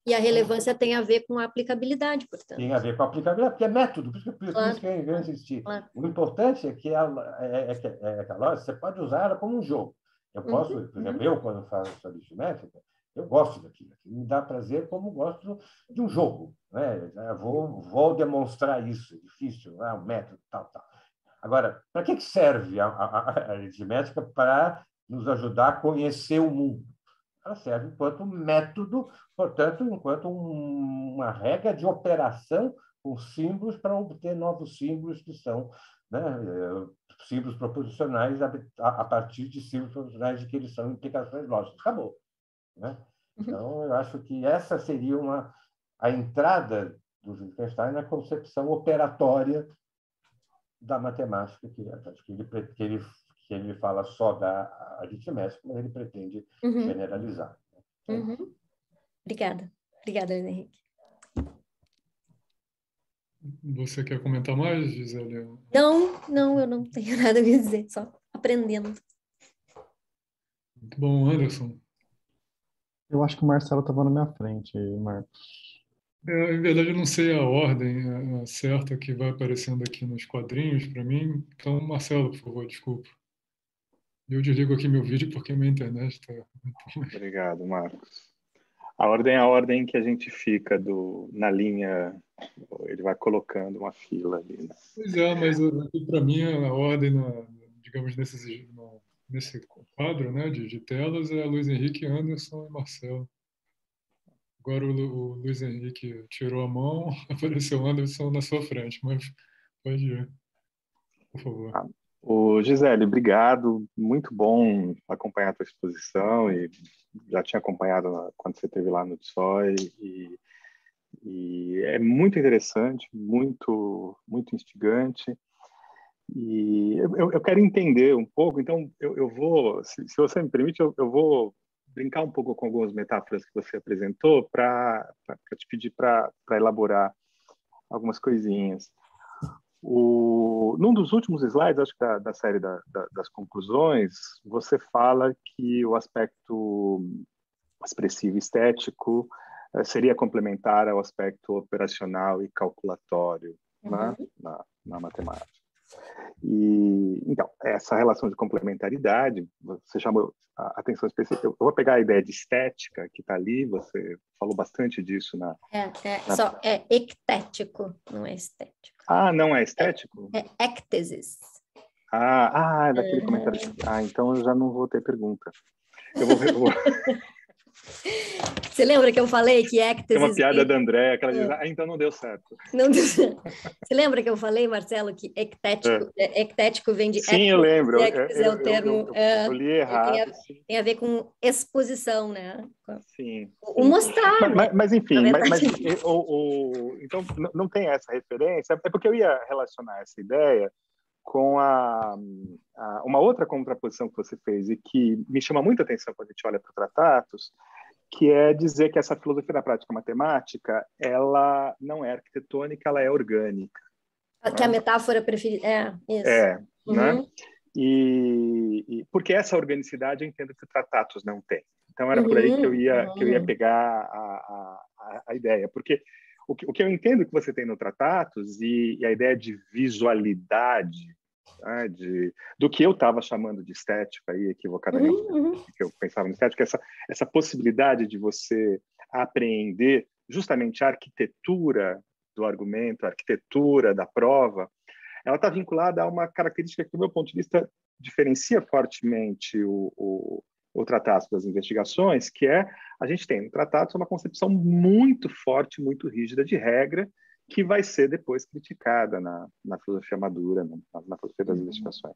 E a relevância tem a ver com a aplicabilidade, portanto. Tem a ver com a aplicabilidade, porque é método, por isso que eu insisti. O importante é que a lógica, você pode usar ela como um jogo. Eu posso, por exemplo, quando faço aritmética, eu gosto daquilo, me dá prazer como gosto de um jogo, né? Eu vou demonstrar isso, é difícil, um método, tal. Agora, para que serve a aritmética? Para nos ajudar a conhecer o mundo. Ela serve enquanto método, portanto, enquanto uma regra de operação com símbolos para obter novos símbolos que são, né, símbolos proposicionais a partir de símbolos proposicionais de que eles são implicações lógicas. Acabou, né? Então, eu acho que essa seria a entrada do Wittgenstein na concepção operatória da matemática, que ele fala só da aritmética, mas ele pretende generalizar. Obrigada, Luiz Henrique. Você quer comentar mais, Gisele? Não, eu não tenho nada a dizer, só aprendendo. Muito bom, Anderson. Eu acho que o Marcelo estava na minha frente, Marcos. Em verdade, eu não sei a ordem certa que vai aparecendo aqui nos quadrinhos para mim. Então, Marcelo, por favor, desculpa. Eu desligo aqui meu vídeo porque minha internet está... Obrigado, Marcos. A ordem é a ordem que a gente fica na linha, ele vai colocando uma fila ali, né? Pois é, mas para mim a ordem, digamos, nesse quadro, né, de telas é Luiz Henrique, Anderson e Marcelo. Agora o Luiz Henrique tirou a mão, apareceu o Anderson na sua frente, mas pode ir, por favor. Gisele, obrigado, muito bom acompanhar a tua exposição, e já tinha acompanhado quando você esteve lá no TSOI, e é muito interessante, muito, muito instigante, e eu quero entender um pouco, então eu vou, se você me permite, eu vou brincar um pouco com algumas metáforas que você apresentou para te pedir para elaborar algumas coisinhas. Num dos últimos slides, acho que da série das conclusões, você fala que o aspecto expressivo estético seria complementar ao aspecto operacional e calculatório, né, na matemática. E, então, essa relação de complementaridade, você chamou a atenção específica. Eu vou pegar a ideia de estética que está ali, você falou bastante disso Só é ectético, não é estético. Ah, não é estético? É ectesis. É daquele comentário. Então eu já não vou ter pergunta. Eu vou... Você lembra que eu falei que ectesis... Tem uma piada da Andréa, que ela diz, então não deu certo. Não deu certo. Você lembra que eu falei, Marcelo, que ectético vem de... Sim, eu lembro. Ectesis é o termo... Eu li errado. Tem a ver com exposição, né? Sim. O mostrar. Mas enfim, então não tem essa referência. É porque eu ia relacionar essa ideia com uma outra contraposição que você fez e que me chama muita atenção quando a gente olha para o Tratatus, que é dizer que essa filosofia da prática matemática, ela não é arquitetônica, ela é orgânica. Que a metáfora preferida... isso. Né? E porque essa organicidade eu entendo que o Tratatus não tem. Então era por aí que eu ia pegar a ideia, porque o que eu entendo que você tem no Tratatus e a ideia de visualidade, né, do que eu estava chamando de estética, aí, equivocadamente, que eu pensava em estética, essa possibilidade de você apreender justamente a arquitetura do argumento, a arquitetura da prova, ela está vinculada a uma característica que, do meu ponto de vista, diferencia fortemente o Tratatus das investigações, que é, a gente tem no Tratatus uma concepção muito forte, muito rígida de regra, que vai ser depois criticada na filosofia madura, na filosofia das investigações.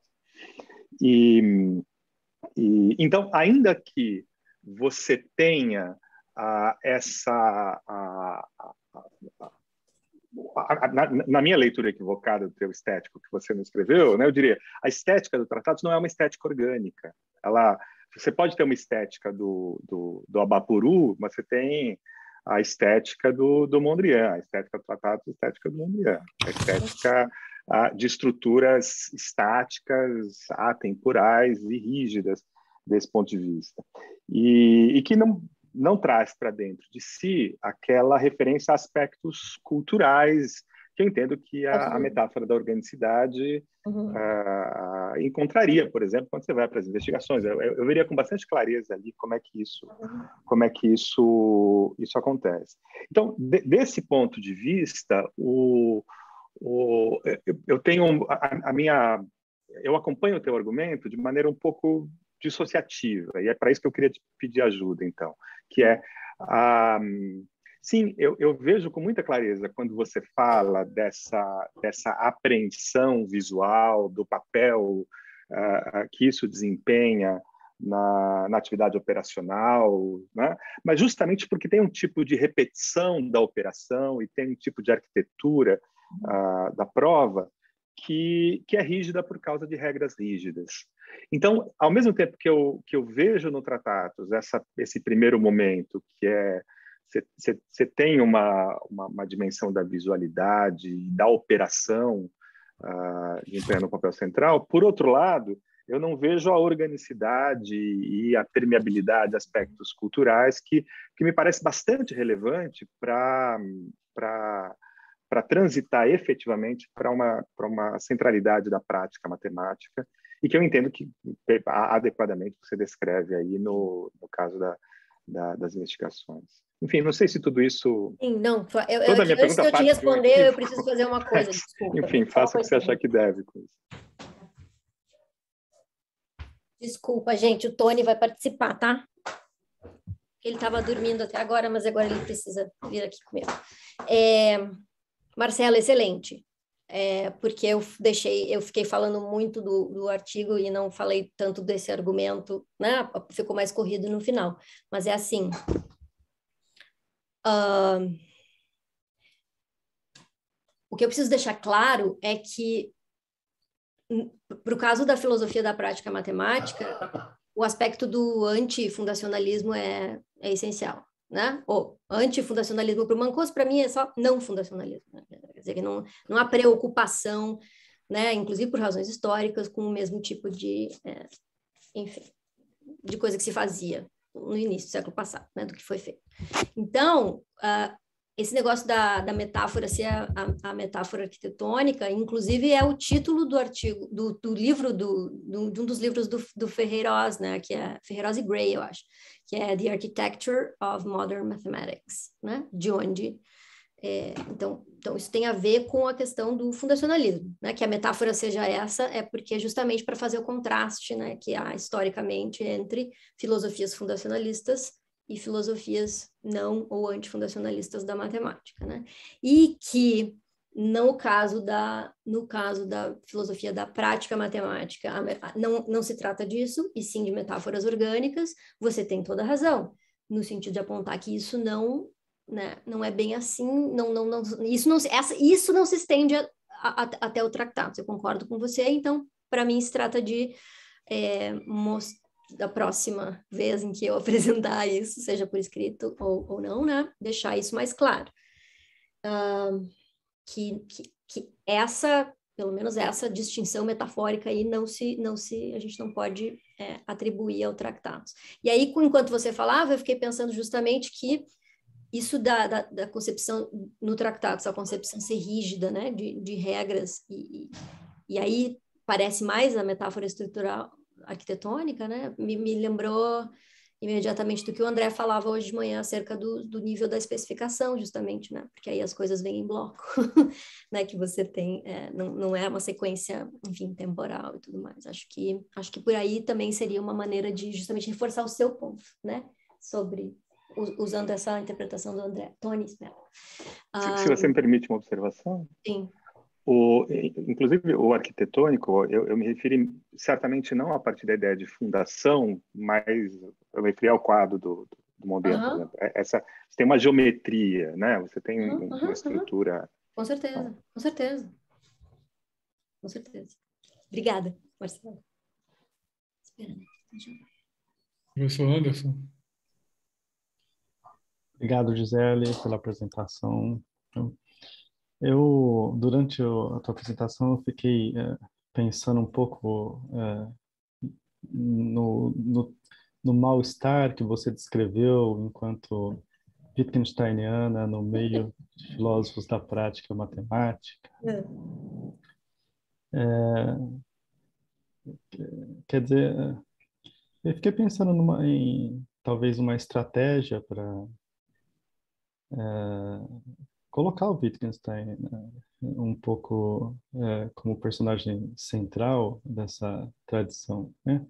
Então, ainda que você tenha na minha leitura equivocada do teu estético que você não escreveu, né, eu diria, a estética do Tratatus não é uma estética orgânica. Você pode ter uma estética do Abapuru, mas você tem a estética do Mondrian, a estética do Tratatus, a estética do Mondrian, a estética de estruturas estáticas, atemporais e rígidas desse ponto de vista. E que não traz para dentro de si aquela referência a aspectos culturais, que eu entendo que a metáfora da organicidade encontraria, por exemplo, quando você vai para as investigações. Eu veria com bastante clareza ali como é que isso acontece. Então, desse ponto de vista, eu tenho eu acompanho o teu argumento de maneira um pouco dissociativa, e é para isso que eu queria te pedir ajuda, então, que é sim, eu vejo com muita clareza quando você fala dessa apreensão visual, do papel que isso desempenha na atividade operacional, né? Mas justamente porque tem um tipo de repetição da operação e tem um tipo de arquitetura da prova que é rígida por causa de regras rígidas. Então, ao mesmo tempo que eu vejo no Tratatus esse primeiro momento, que é você tem uma dimensão da visualidade e da operação desempenhando um papel central, por outro lado, eu não vejo a organicidade e a permeabilidade, aspectos culturais, que me parece bastante relevante para transitar efetivamente para uma centralidade da prática matemática, e que eu entendo que adequadamente você descreve aí no caso das investigações. Enfim, não sei se tudo isso... Sim, não. Toda a minha antes de eu te responder, eu preciso fazer uma coisa, desculpa. Enfim, faça o que você achar que deve com isso. Desculpa, gente, o Tony vai participar, tá? Ele estava dormindo até agora, mas agora ele precisa vir aqui comigo. Marcelo, excelente. Porque eu fiquei falando muito do artigo e não falei tanto desse argumento, né? Ficou mais corrido no final. Mas é assim... o que eu preciso deixar claro é que, para o caso da filosofia da prática matemática, o aspecto do antifundacionalismo é essencial, né? O antifundacionalismo para o Mancoso, para mim, é só não fundacionalismo. Né? dizer, que não há preocupação, né, inclusive por razões históricas, com o mesmo tipo de, enfim, de coisa que se fazia no início do século passado, né, do que foi feito. Então, esse negócio da metáfora ser a metáfora arquitetônica, inclusive é o título do artigo, do livro, de um dos livros do Ferreiros, né, que é Ferreiros e Gray, eu acho, que é The Architecture of Modern Mathematics, né, de onde... Então, isso tem a ver com a questão do fundacionalismo, né, que a metáfora seja essa, é porque justamente para fazer o contraste, né, que há historicamente entre filosofias fundacionalistas e filosofias não ou antifundacionalistas da matemática, né? E que no caso da filosofia da prática matemática, não se trata disso, e sim de metáforas orgânicas. Você tem toda a razão, no sentido de apontar que isso não, né, não é bem assim, isso não se estende até o tratado. Eu concordo com você, então, para mim, se trata de mostrar da próxima vez em que eu apresentar isso, seja por escrito ou não, né, deixar isso mais claro. Que essa, pelo menos essa distinção metafórica aí a gente não pode atribuir ao tratado. E aí, enquanto você falava, eu fiquei pensando justamente que isso da concepção no tratado, essa concepção ser rígida, né, de regras, e aí parece mais a metáfora estrutural arquitetônica, né, me lembrou imediatamente do que o André falava hoje de manhã acerca do nível da especificação, justamente, né, porque aí as coisas vêm em bloco, né, que você tem, não é uma sequência, enfim, temporal e tudo mais. Acho que por aí também seria uma maneira de justamente reforçar o seu ponto, né, sobre, usando essa interpretação do André. Tony, espera. Se você me permite uma observação? Sim. Inclusive, o arquitetônico, eu me referi certamente não a partir da ideia de fundação, mas eu me referi ao quadro do Mondrian, por exemplo. Você tem uma geometria, né? Você tem uma estrutura... Com certeza, com certeza. Com certeza. Obrigada, Marcelo. Espera, Professor Anderson. Obrigado, Gisele, pela apresentação. Durante a tua apresentação, eu fiquei pensando um pouco no mal-estar que você descreveu enquanto Wittgensteiniana no meio de filósofos da prática matemática. Quer dizer, eu fiquei pensando em talvez uma estratégia para colocar o Wittgenstein um pouco como personagem central dessa tradição, né?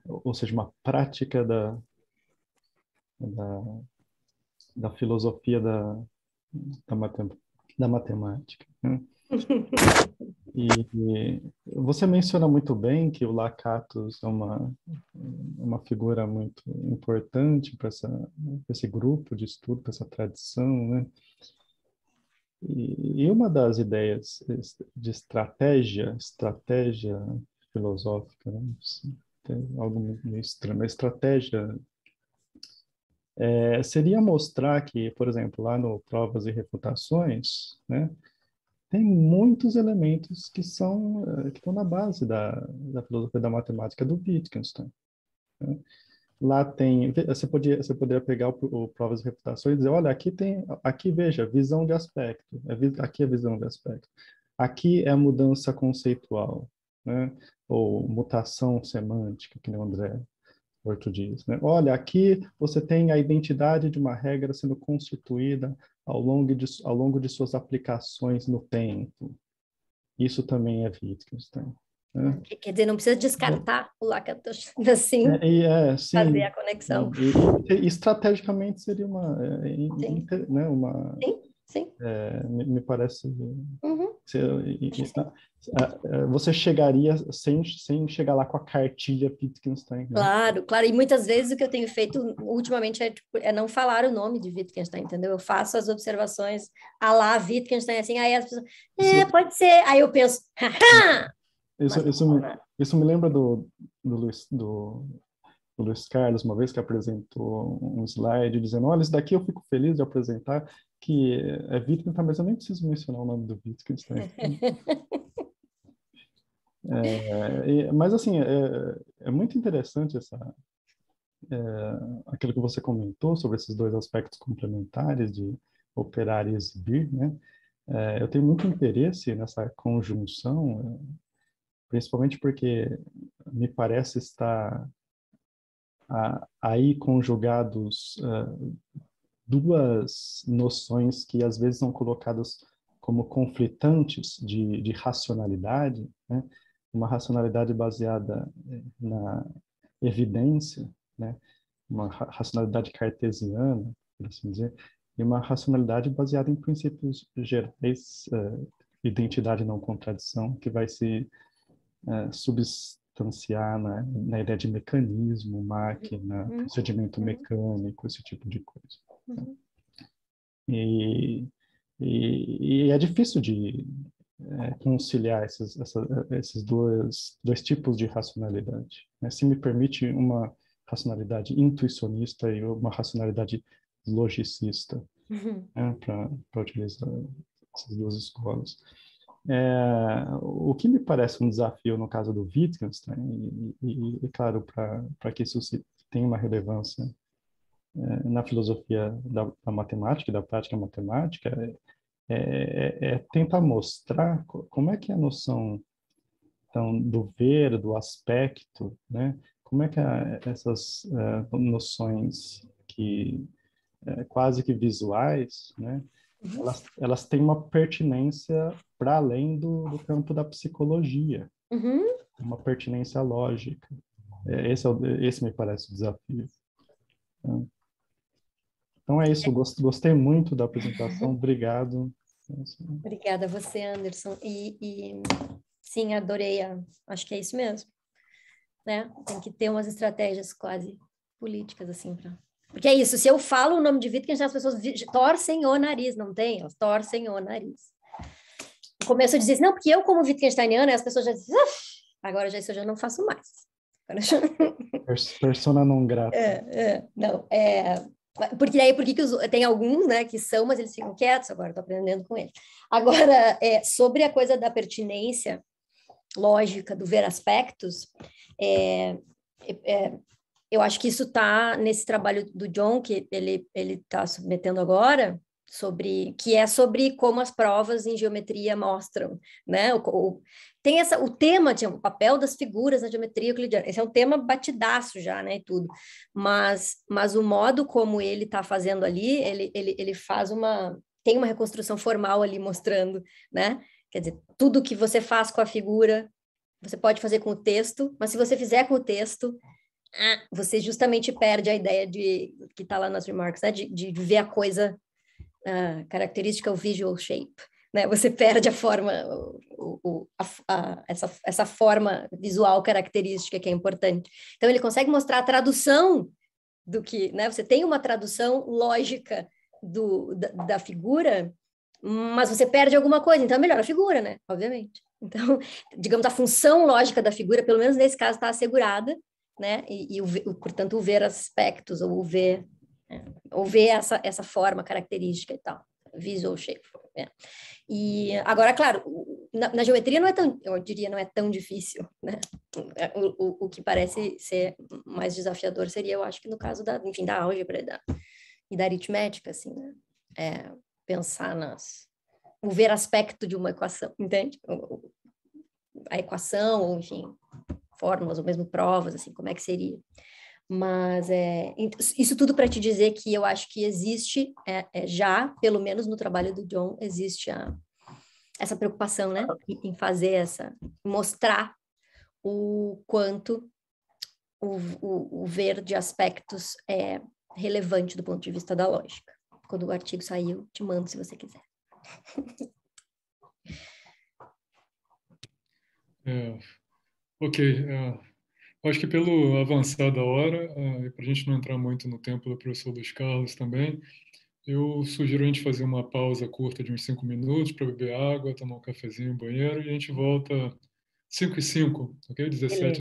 Ou seja, uma prática da filosofia da matemática, né? E você menciona muito bem que o Lakatos é uma figura muito importante para esse grupo de estudo, para essa tradição, né? E uma das ideias de estratégia filosófica, né? Tem algo meio estranho, mas estratégia seria mostrar que, por exemplo, lá no Provas e Refutações, né, tem muitos elementos que estão na base da filosofia da matemática do Wittgenstein, né? Lá tem, você poderia pegar o Provas e Refutações e dizer, olha, aqui veja, visão de aspecto, aqui é visão de aspecto, aqui é a mudança conceitual, né, ou mutação semântica, que nem o André Horto diz, né? Olha, aqui você tem a identidade de uma regra sendo constituída ao longo de suas aplicações no tempo. Isso também é Wittgenstein, né? Quer dizer, não precisa descartar o Lakatos, assim, sim, fazer a conexão. E estrategicamente seria Sim. Me parece... Você chegaria sem chegar lá com a cartilha Wittgenstein, né? Claro. E muitas vezes o que eu tenho feito ultimamente é não falar o nome de Wittgenstein, entendeu? Eu faço as observações a lá Wittgenstein, assim, aí as pessoas, pode ser. Aí eu penso, haha! Isso me lembra do Luiz Carlos, uma vez que apresentou um slide dizendo, olha, isso daqui eu fico feliz de apresentar, que é Wittgenstein, mas eu nem preciso mencionar o nome do Wittgenstein. Mas, assim, é muito interessante aquilo que você comentou sobre esses dois aspectos complementares de operar e exibir, né? Eu tenho muito interesse nessa conjunção, principalmente porque me parece estar aí conjugados duas noções que às vezes são colocadas como conflitantes de racionalidade, né? Uma racionalidade baseada na evidência, né? Uma racionalidade cartesiana, por assim dizer, e uma racionalidade baseada em princípios gerais, identidade e não contradição, que vai se substanciar na ideia de mecanismo, máquina, procedimento mecânico, esse tipo de coisa. E é difícil de conciliar esses dois tipos de racionalidade, né? Se me permite uma racionalidade intuicionista e uma racionalidade logicista, né, para utilizar essas duas escolas. O que me parece um desafio no caso do Wittgenstein, e claro, para que isso tenha uma relevância na filosofia da matemática e da prática matemática, tentar mostrar como é que a noção então, do ver, do aspecto, né? Como é que essas noções que quase que visuais, né? Elas têm uma pertinência para além do campo da psicologia, uma pertinência lógica. Esse me parece o desafio. Então é isso, gostei muito da apresentação, obrigado. Obrigada a você, Anderson. Sim, adorei. Acho que é isso mesmo, né? Tem que ter umas estratégias quase políticas, assim, porque é isso, se eu falo o nome de Wittgenstein, as pessoas torcem o nariz, não tem? Elas torcem o nariz. No começo eu dizia assim, não, porque eu como Wittgensteiniana, as pessoas já dizem, agora isso eu já não faço mais. Persona non grata. Não, porque daí, tem alguns, né, que são, mas eles ficam quietos, agora estou aprendendo com eles. Agora, sobre a coisa da pertinência lógica do ver aspectos, eu acho que isso está nesse trabalho do John, que ele está submetendo agora, que é sobre como as provas em geometria mostram, né? Tem o tema, o papel das figuras na geometria euclidiana. Esse é um tema batidaço já, né? E tudo. Mas o modo como ele está fazendo ali, ele tem uma reconstrução formal ali mostrando, né? Quer dizer, tudo que você faz com a figura, você pode fazer com o texto, mas se você fizer com o texto, você justamente perde a ideia que está lá nas remarks, né? De ver a coisa característica, o visual shape, né? Você perde a forma, essa forma visual característica que é importante. Então, ele consegue mostrar a tradução do que, né? Você tem uma tradução lógica da figura, mas você perde alguma coisa, então é melhor a figura, né? Obviamente. Então, digamos, a função lógica da figura, pelo menos nesse caso, está assegurada, né? Portanto, o ver aspectos, ou ver essa forma característica e tal, visual shape. E agora, claro, na geometria não é tão, eu diria, não é tão difícil, né? O que parece ser mais desafiador seria, eu acho que no caso da álgebra e da aritmética, assim, né? Pensar o ver aspecto de uma equação, entende? A equação, ou enfim, fórmulas, ou mesmo provas, assim, como é que seria? Mas isso tudo para te dizer que eu acho que existe, já, pelo menos no trabalho do John, existe essa preocupação, né? Em fazer mostrar o quanto o ver de aspectos é relevante do ponto de vista da lógica. Quando o artigo saiu, te mando se você quiser. Ok. Acho que pelo avançar da hora, e para a gente não entrar muito no tempo do professor Luiz Carlos também, eu sugiro a gente fazer uma pausa curta de uns 5 minutos para beber água, tomar um cafezinho, banheiro, e a gente volta 5 e 5, ok? 17